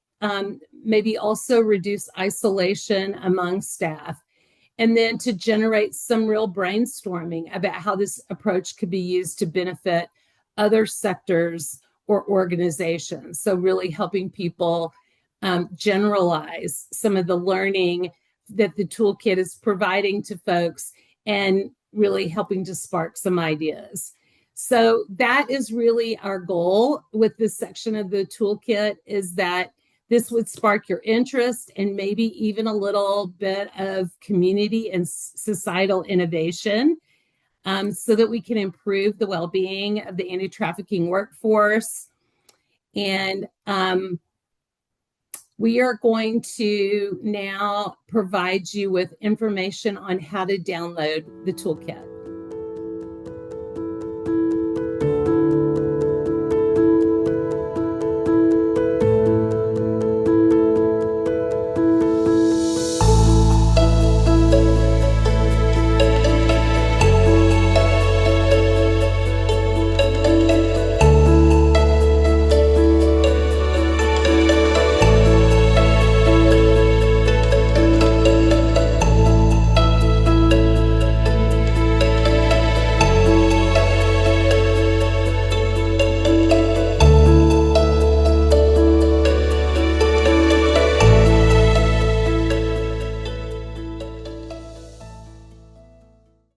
maybe also reduce isolation among staff, and then to generate some real brainstorming about how this approach could be used to benefit other sectors or organizations. So really helping people generalize some of the learning that the toolkit is providing to folks, and really helping to spark some ideas. So that is really our goal with this section of the toolkit, is that this would spark your interest and maybe even a little bit of community and societal innovation, so that we can improve the well-being of the anti-trafficking workforce. And we are going to now provide you with information on how to download the toolkit.